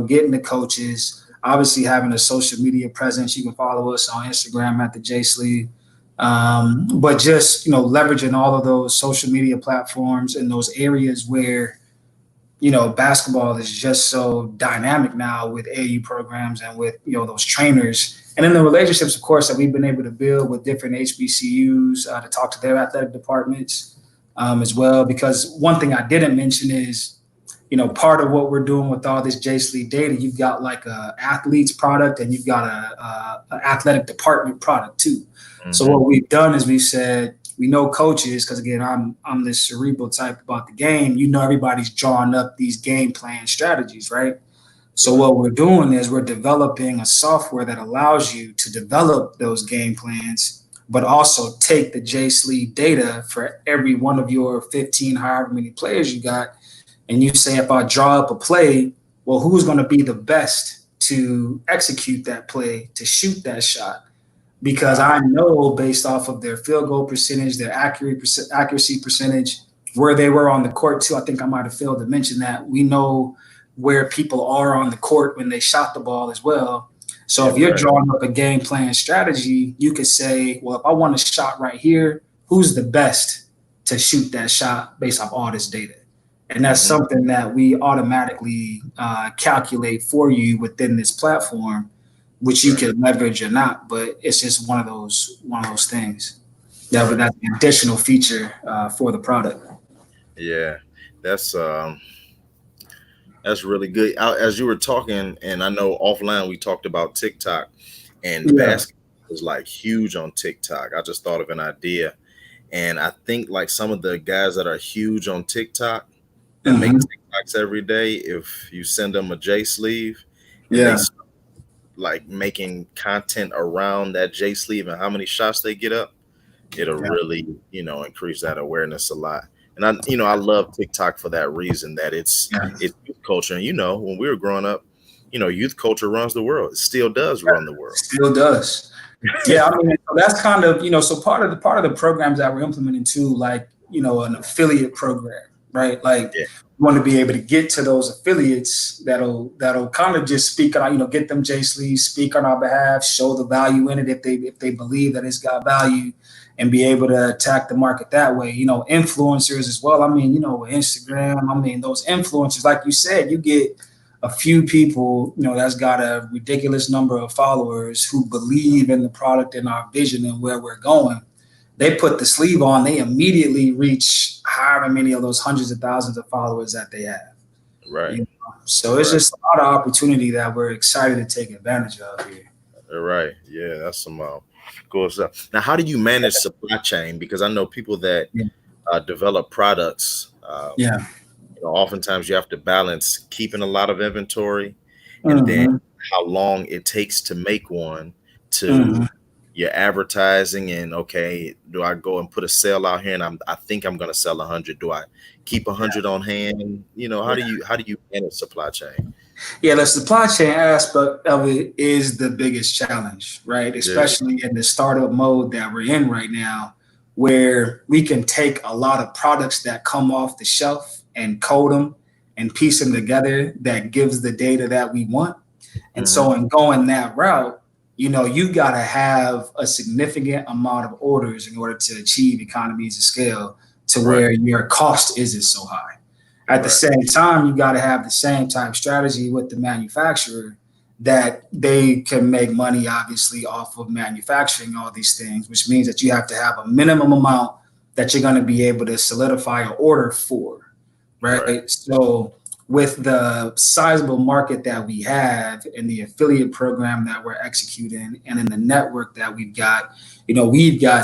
[SPEAKER 2] getting the coaches, obviously having a social media presence. You can follow us on Instagram at the J Sleeve. But just, leveraging all of those social media platforms in those areas where basketball is just so dynamic now with AU programs and with, those trainers. And then the relationships, of course, that we've been able to build with different HBCUs to talk to their athletic departments as well. Because one thing I didn't mention is, part of what we're doing with all this J Sleep data, you've got like a athletes product and you've got a athletic department product too. So
[SPEAKER 1] Mm-hmm.
[SPEAKER 2] what we've done is we said, we know coaches, because again, I'm this cerebral type about the game. Everybody's drawing up these game plan strategies, right? So what we're doing is we're developing a software that allows you to develop those game plans, but also take the J Sleeve data for every one of your 15, however many players you got, and you say, if I draw up a play, well, who's going to be the best to execute that play, to shoot that shot? Because I know based off of their field goal percentage, their accuracy percentage, where they were on the court too. I think I might have failed to mention that. We know where people are on the court when they shot the ball as well. So if you're drawing up a game plan strategy, you could say, well, if I want a shot right here, who's the best to shoot that shot based off all this data? And that's something that we automatically calculate for you within this platform, which you can leverage or not, but it's just one of those things. That's an additional feature for the product.
[SPEAKER 1] Yeah, that's really good. As you were talking, and I know offline we talked about TikTok, and the basketball is like huge on TikTok. I just thought of an idea, and I think like some of the guys that are huge on TikTok that make TikToks every day, if you send them a J Sleeve and they like making content around that J Sleeve and how many shots they get up, it'll really, increase that awareness a lot. And I love TikTok for that reason, that it's youth culture. And when we were growing up, youth culture runs the world. It still does run the world.
[SPEAKER 2] Still does. Yeah, I mean, that's kind of, so part of the programs that we're implementing too, like, an affiliate program, right? Like we want to be able to get to those affiliates that'll kind of just speak on, get them J Sleeves, speak on our behalf, show the value in it if they believe that it's got value, and be able to attack the market that way. Influencers as well. I mean, with Instagram, I mean, those influencers, like you said, you get a few people, that's got a ridiculous number of followers who believe in the product and our vision and where we're going. They put the sleeve on, they immediately reach however many of those hundreds of thousands of followers that they have.
[SPEAKER 1] Right.
[SPEAKER 2] So it's just a lot of opportunity that we're excited to take advantage of here.
[SPEAKER 1] Right. Yeah, that's some cool stuff. Now, how do you manage supply chain? Because I know people that develop products. Oftentimes you have to balance keeping a lot of inventory and then how long it takes to make one, to your advertising, and okay, do I go and put a sale out here and I think I'm going to sell 100? Do I keep 100 on hand? How do you manage supply chain?
[SPEAKER 2] Yeah, the supply chain aspect of it is the biggest challenge, right? Especially in the startup mode that we're in right now, where we can take a lot of products that come off the shelf and code them and piece them together that gives the data that we want. And so in going that route, you got to have a significant amount of orders in order to achieve economies of scale to where your cost isn't so high. At the same time, you got to have the same type strategy with the manufacturer, that they can make money, obviously, off of manufacturing all these things, which means that you have to have a minimum amount that you're going to be able to solidify an order for, right? So with the sizable market that we have and the affiliate program that we're executing and in the network that we've got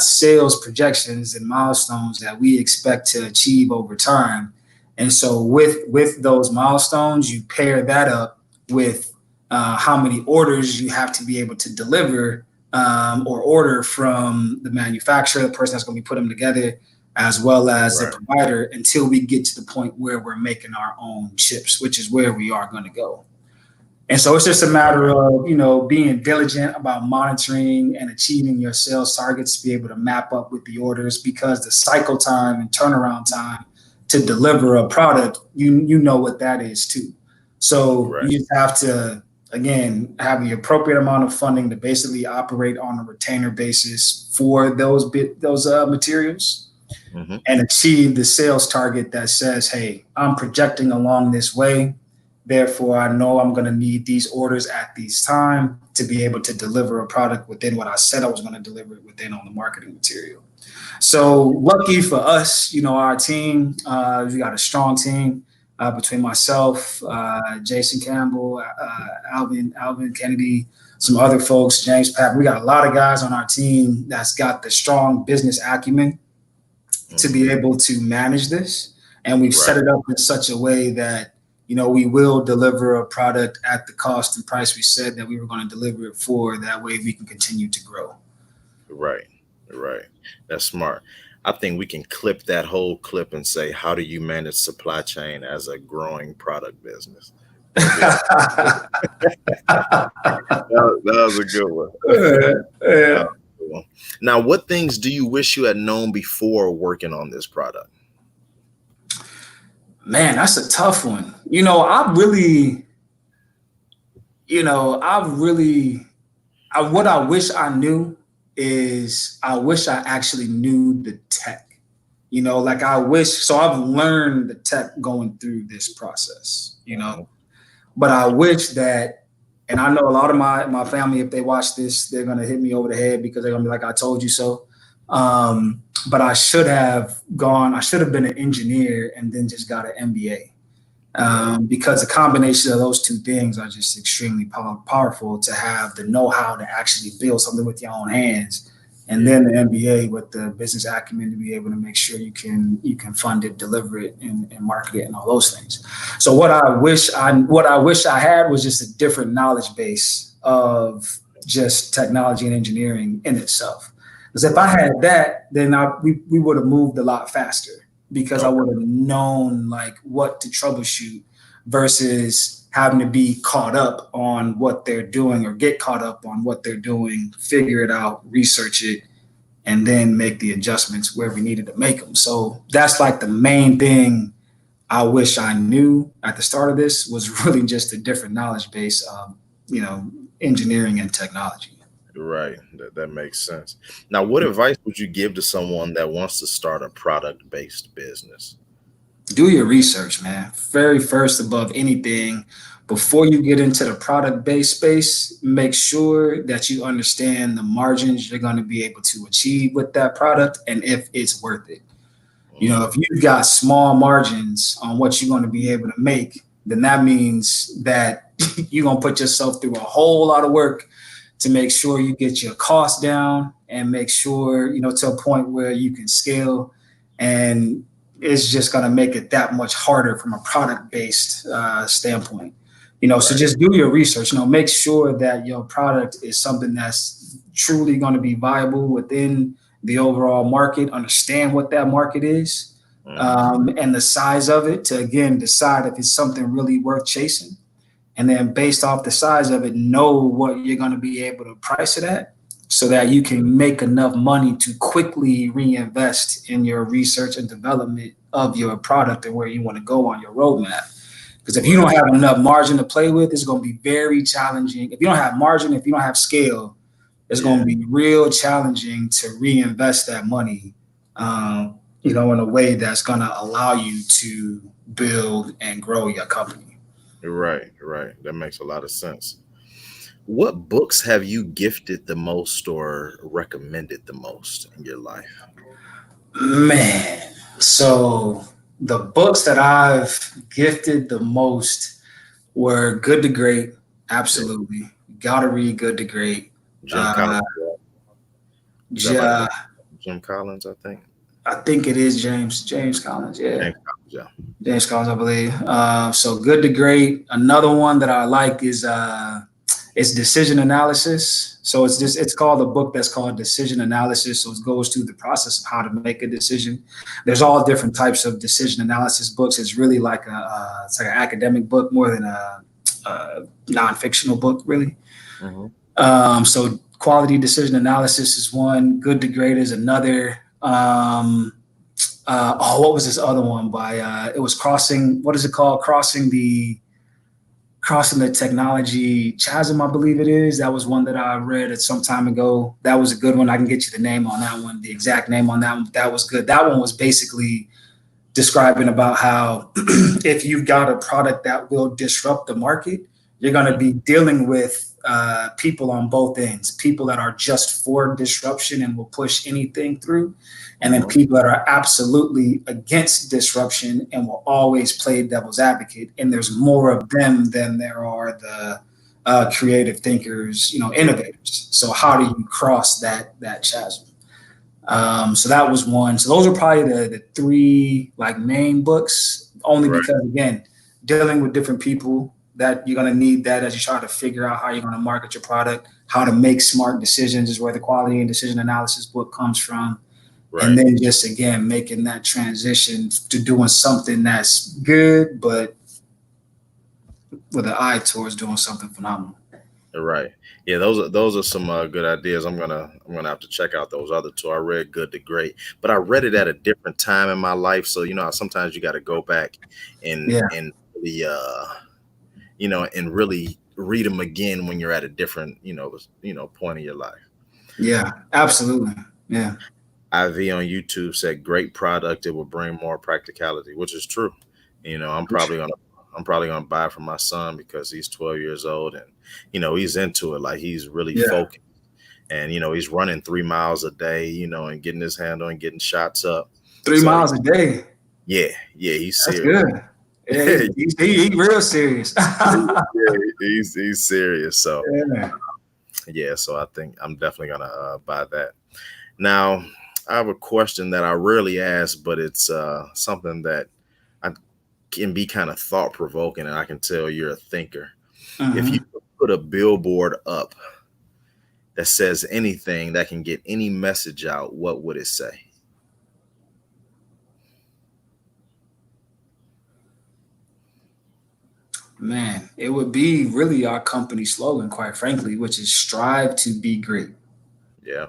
[SPEAKER 2] sales projections and milestones that we expect to achieve over time. And so with those milestones, you pair that up with how many orders you have to be able to deliver or order from the manufacturer, the person that's going to be putting them together, as well as the provider, until we get to the point where we're making our own chips, which is where we are going to go. And so it's just a matter of, being diligent about monitoring and achieving your sales targets to be able to map up with the orders, because the cycle time and turnaround time to deliver a product, you know what that is too. So you just have to, again, have the appropriate amount of funding to basically operate on a retainer basis for those materials, and achieve the sales target that says, hey, I'm projecting along this way. Therefore, I know I'm going to need these orders at these time to be able to deliver a product within what I said I was going to deliver it within on the marketing material. So lucky for us, our team, we got a strong team between myself, Jason Campbell, Alvin Kennedy, some other folks, James Papp. We got a lot of guys on our team that's got the strong business acumen to be able to manage this. And we've set it up in such a way that, we will deliver a product at the cost and price we said that we were going to deliver it for. That way we can continue to grow.
[SPEAKER 1] Right. That's smart. I think we can clip that whole clip and say, how do you manage supply chain as a growing product business? That was a good one. Now, what things do you wish you had known before working on this product?
[SPEAKER 2] Man, that's a tough one. What I wish I knew is I wish I actually knew the tech. So I've learned the tech going through this process, but I wish that, and I know a lot of my family, if they watch this, they're going to hit me over the head because they're going to be like, I told you so. But I should have been an engineer and then just got an MBA, because the combination of those two things are just extremely powerful, to have the know-how to actually build something with your own hands, and then the MBA with the business acumen to be able to make sure you can fund it, deliver it, and market it, and all those things. So what I wish I had was just a different knowledge base of just technology and engineering in itself. Because if I had that, then we would have moved a lot faster, because I would have known what to troubleshoot versus having to be caught up on what they're doing, or get caught up on what they're doing, figure it out, research it, and then make the adjustments where we needed to make them. So that's the main thing I wish I knew at the start of this, was really just a different knowledge base of, engineering and technology.
[SPEAKER 1] Right. That makes sense. Now, what advice would you give to someone that wants to start a product-based business?
[SPEAKER 2] Do your research, man. Very first, above anything, before you get into the product-based space, make sure that you understand the margins you're going to be able to achieve with that product, and if it's worth it. If you've got small margins on what you're going to be able to make, then that means that you're going to put yourself through a whole lot of work to make sure you get your costs down, and make sure, to a point where you can scale. And it's just going to make it that much harder from a product-based standpoint. So just do your research, make sure that your product is something that's truly going to be viable within the overall market, understand what that market is, and the size of it, to, again, decide if it's something really worth chasing. And then based off the size of it, know what you're going to be able to price it at, so that you can make enough money to quickly reinvest in your research and development of your product and where you want to go on your roadmap. Because if you don't have enough margin to play with, it's going to be very challenging. If you don't have margin, if you don't have scale, it's going to be real challenging to reinvest that money, in a way that's going to allow you to build and grow your company.
[SPEAKER 1] Right. That makes a lot of sense. What books have you gifted the most or recommended the most in your life?
[SPEAKER 2] Man, so the books that I've gifted the most were Good to Great. Absolutely. Gotta read Good to Great.
[SPEAKER 1] Jim Collins. Jim Collins, I think.
[SPEAKER 2] I think it is James Collins. Yeah. James Collins, I believe. So Good to Great. Another one that I like is it's Decision Analysis. So it's called a book that's called Decision Analysis. So it goes through the process of how to make a decision. There's all different types of decision analysis books. It's really like it's like an academic book more than non-fictional book, really.
[SPEAKER 1] Mm-hmm.
[SPEAKER 2] So quality decision analysis is one. Good to Great is another. What was this other one by? It was crossing. What is it called? Crossing the technology chasm, I believe it is. That was one that I read at some time ago. That was a good one. I can get you the name on that one, the exact name on that one. That was good. That one was basically describing about how if you've got a product that will disrupt the market, you're going to be dealing with people on both ends, people that are just for disruption and will push anything through, and then people that are absolutely against disruption and will always play devil's advocate. And there's more of them than there are the creative thinkers, innovators. So how do you cross that chasm? So that was one. So those are probably the three like main books, only because again, dealing with different people, that you're going to need that as you try to figure out how you're going to market your product, how to make smart decisions is where the quality and decision analysis book comes from. Right. And then just, again, making that transition to doing something that's good, but with an eye towards doing something phenomenal.
[SPEAKER 1] Right. Yeah, those are some good ideas. I'm gonna have to check out those other two. I read Good to Great, but I read it at a different time in my life. So, sometimes you got to go back and really and really read them again when you're at a different, point in your life.
[SPEAKER 2] Yeah, absolutely. Yeah.
[SPEAKER 1] IV on YouTube said, "Great product. It will bring more practicality," which is true. I'm probably gonna buy it for my son because he's 12 years old and he's into it. Like he's really focused, and he's running 3 miles a day. And getting his hand on, getting shots up.
[SPEAKER 2] 3 miles a day.
[SPEAKER 1] Yeah, he's
[SPEAKER 2] That's
[SPEAKER 1] serious.
[SPEAKER 2] Good. Yeah, he real serious.
[SPEAKER 1] he's serious. So so I think I'm definitely gonna buy that. Now, I have a question that I rarely ask, but it's something that I can be kind of thought provoking, and I can tell you're a thinker. If you put a billboard up that says anything that can get any message out, what would it say?
[SPEAKER 2] Man, it would be really our company slogan, quite frankly, which is strive to be great.
[SPEAKER 1] Yeah.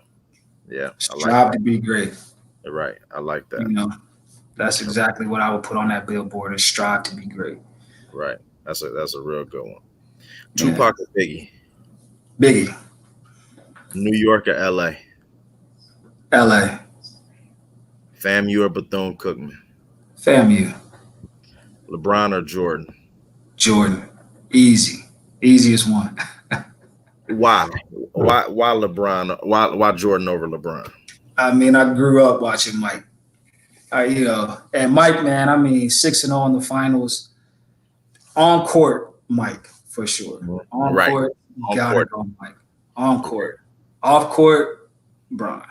[SPEAKER 2] Strive to be great.
[SPEAKER 1] Right. I like that.
[SPEAKER 2] That's exactly what I would put on that billboard is strive to be great.
[SPEAKER 1] Right. That's a real good one. Tupac or Biggie?
[SPEAKER 2] Biggie.
[SPEAKER 1] New York or LA?
[SPEAKER 2] LA.
[SPEAKER 1] FAMU or Bethune-Cookman?
[SPEAKER 2] FAMU.
[SPEAKER 1] LeBron or Jordan?
[SPEAKER 2] Jordan. Easiest one.
[SPEAKER 1] Why LeBron? Why Jordan over LeBron?
[SPEAKER 2] I mean, I grew up watching Mike. And Mike, man, 6-0 in the finals. On court, Mike, for sure. On court, you gotta go Mike. On court. Off court, Bron.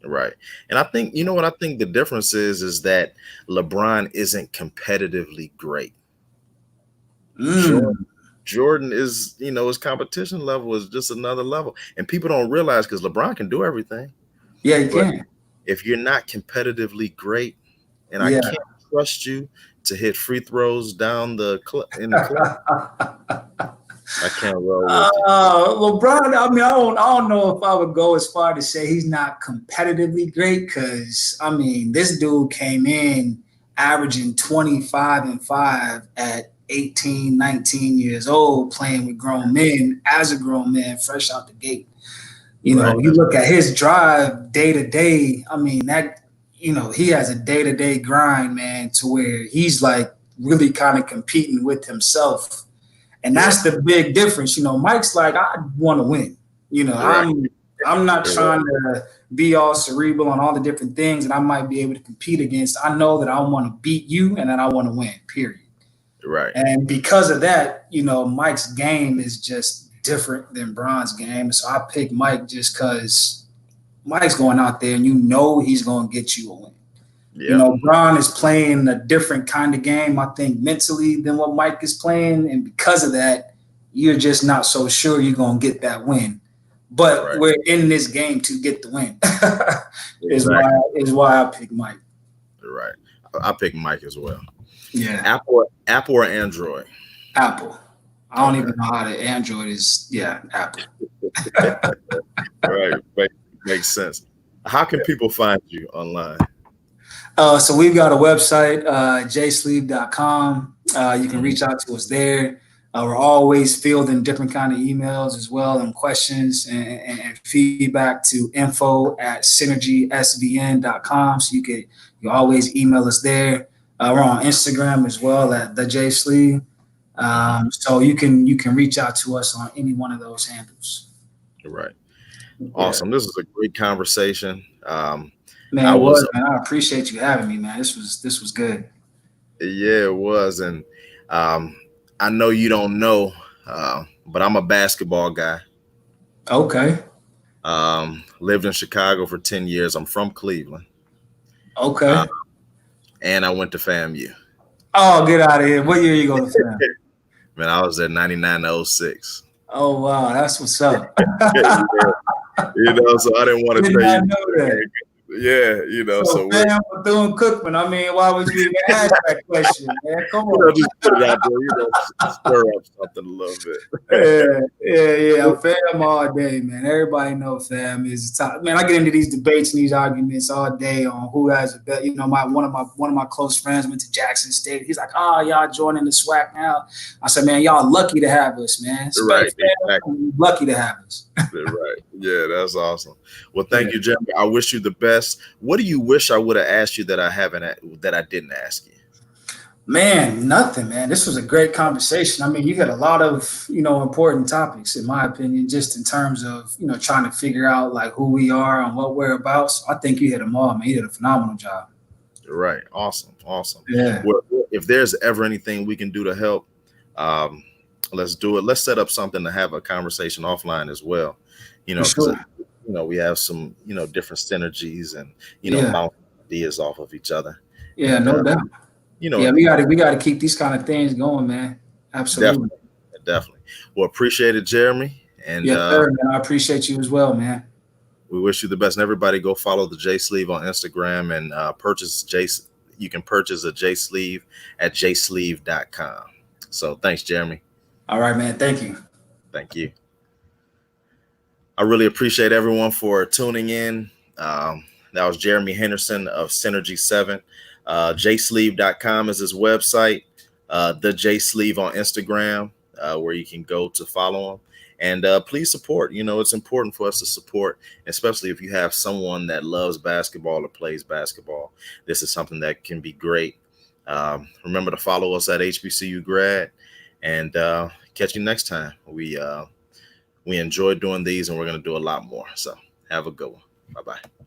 [SPEAKER 1] Right. And I think, what I think the difference is that LeBron isn't competitively great. Jordan is, his competition level is just another level. And people don't realize because LeBron can do everything.
[SPEAKER 2] Yeah, he can.
[SPEAKER 1] If you're not competitively great, and I can't trust you to hit free throws down in the club, I can't roll with
[SPEAKER 2] LeBron, I don't know if I would go as far to say he's not competitively great because, this dude came in averaging 25 and 5 at 18, 19 years old, playing with grown men as a grown man, fresh out the gate. You look at his drive day to day. He has a day to day grind, man, to where he's like really kind of competing with himself. And that's the big difference. Mike's like, I want to win. I'm not trying to be all cerebral on all the different things that I might be able to compete against. I know that I want to beat you and that I want to win, period.
[SPEAKER 1] Right.
[SPEAKER 2] And because of that, Mike's game is just different than Bron's game. So I picked Mike just because Mike's going out there and he's going to get you a win. Yeah. Bron is playing a different kind of game, I think, mentally than what Mike is playing. And because of that, you're just not so sure you're going to get that win. But we're in this game to get the win. is why I picked Mike.
[SPEAKER 1] Right. I picked Mike as well.
[SPEAKER 2] Yeah.
[SPEAKER 1] Apple or Android?
[SPEAKER 2] Apple. I don't even know how the Android is. Yeah, Apple.
[SPEAKER 1] Right. Makes sense. How can people find you online?
[SPEAKER 2] So we've got a website, jsleeve.com. You can
[SPEAKER 1] Mhm.
[SPEAKER 2] reach out to us there. We're always fielding different kind of emails as well and questions and feedback to info@synergysvn.com. So you always email us there. We're on Instagram as well at the J Sleeve.
[SPEAKER 1] Mhm.
[SPEAKER 2] So you can reach out to us on any one of those handles.
[SPEAKER 1] Right.
[SPEAKER 2] Yeah.
[SPEAKER 1] Awesome. This is a great conversation.
[SPEAKER 2] Man,
[SPEAKER 1] I
[SPEAKER 2] it
[SPEAKER 1] was,
[SPEAKER 2] was, man. I appreciate you having me, man. This was good.
[SPEAKER 1] yeah, it was. And um, I know you don't know, but I'm a basketball guy.
[SPEAKER 2] Okay.
[SPEAKER 1] Lived in Chicago for 10 years. I'm from Cleveland. Uh,
[SPEAKER 2] Okay.
[SPEAKER 1] and I went to FAMU.
[SPEAKER 2] Oh, get out of here. What year you go to fam?
[SPEAKER 1] Man, I was at 99 to '06.
[SPEAKER 2] Oh, wow. That's what's up.
[SPEAKER 1] So I didn't want to
[SPEAKER 2] Did
[SPEAKER 1] tell you.
[SPEAKER 2] not know that.
[SPEAKER 1] Yeah,
[SPEAKER 2] So,
[SPEAKER 1] so we're,
[SPEAKER 2] fam, Bethune-Cookman. I mean, why would you even ask that question, man? Come on.
[SPEAKER 1] just put it out there, stir up something a little bit.
[SPEAKER 2] Yeah. Fam all day, man. Everybody know fam is the top. Man, I get into these debates and these arguments all day on who has the best. You know, one of my close friends went to Jackson State. He's like, "Oh, y'all joining the SWAC now?" I said, "Man, y'all lucky to have us, man.
[SPEAKER 1] Right,
[SPEAKER 2] Space
[SPEAKER 1] exactly.
[SPEAKER 2] fam, lucky to have us."
[SPEAKER 1] Right. Yeah, that's awesome. Well,
[SPEAKER 2] Yeah.
[SPEAKER 1] thank you, Jeremy. I wish you the best. What do you wish I would have asked you that I didn't ask you?
[SPEAKER 2] Man, nothing, man. This was a great conversation. I mean, you had a lot of, important topics, in my opinion, just in terms of, trying to figure out like who we are and what we're about. So I think you hit them all, man. You did a phenomenal job.
[SPEAKER 1] Right. Awesome. Awesome.
[SPEAKER 2] Yeah,
[SPEAKER 1] Well, if there's ever anything we can do to help, um, let's do it. Let's set up something to have a conversation offline as well.
[SPEAKER 2] for
[SPEAKER 1] Because
[SPEAKER 2] sure.
[SPEAKER 1] we have some different synergies and
[SPEAKER 2] Yeah,
[SPEAKER 1] bounce ideas off of each other,
[SPEAKER 2] yeah,
[SPEAKER 1] and
[SPEAKER 2] no doubt. Yeah,
[SPEAKER 1] and
[SPEAKER 2] we gotta keep these kind of things going, man. Absolutely.
[SPEAKER 1] definitely, definitely. Well, appreciate it, Jeremy, and
[SPEAKER 2] Yes, sir, man. I appreciate you as well, man.
[SPEAKER 1] we wish you the best. And everybody, go follow the J Sleeve on Instagram and purchase J. You can purchase a J Sleeve at jsleeve.com. So thanks, Jeremy.
[SPEAKER 2] All right, man. Thank you.
[SPEAKER 1] Thank you. I really appreciate everyone for tuning in. That was Jeremy Henderson of Synergy 7. jsleeve.com is his website. The J Sleeve on Instagram, where you can go to follow him. And please support. It's important for us to support, especially if you have someone that loves basketball or plays basketball. This is something that can be great. Remember to follow us at HBCU Grad, and catch you next time. We enjoy doing these, and we're going to do a lot more. So have a good one. Bye-bye.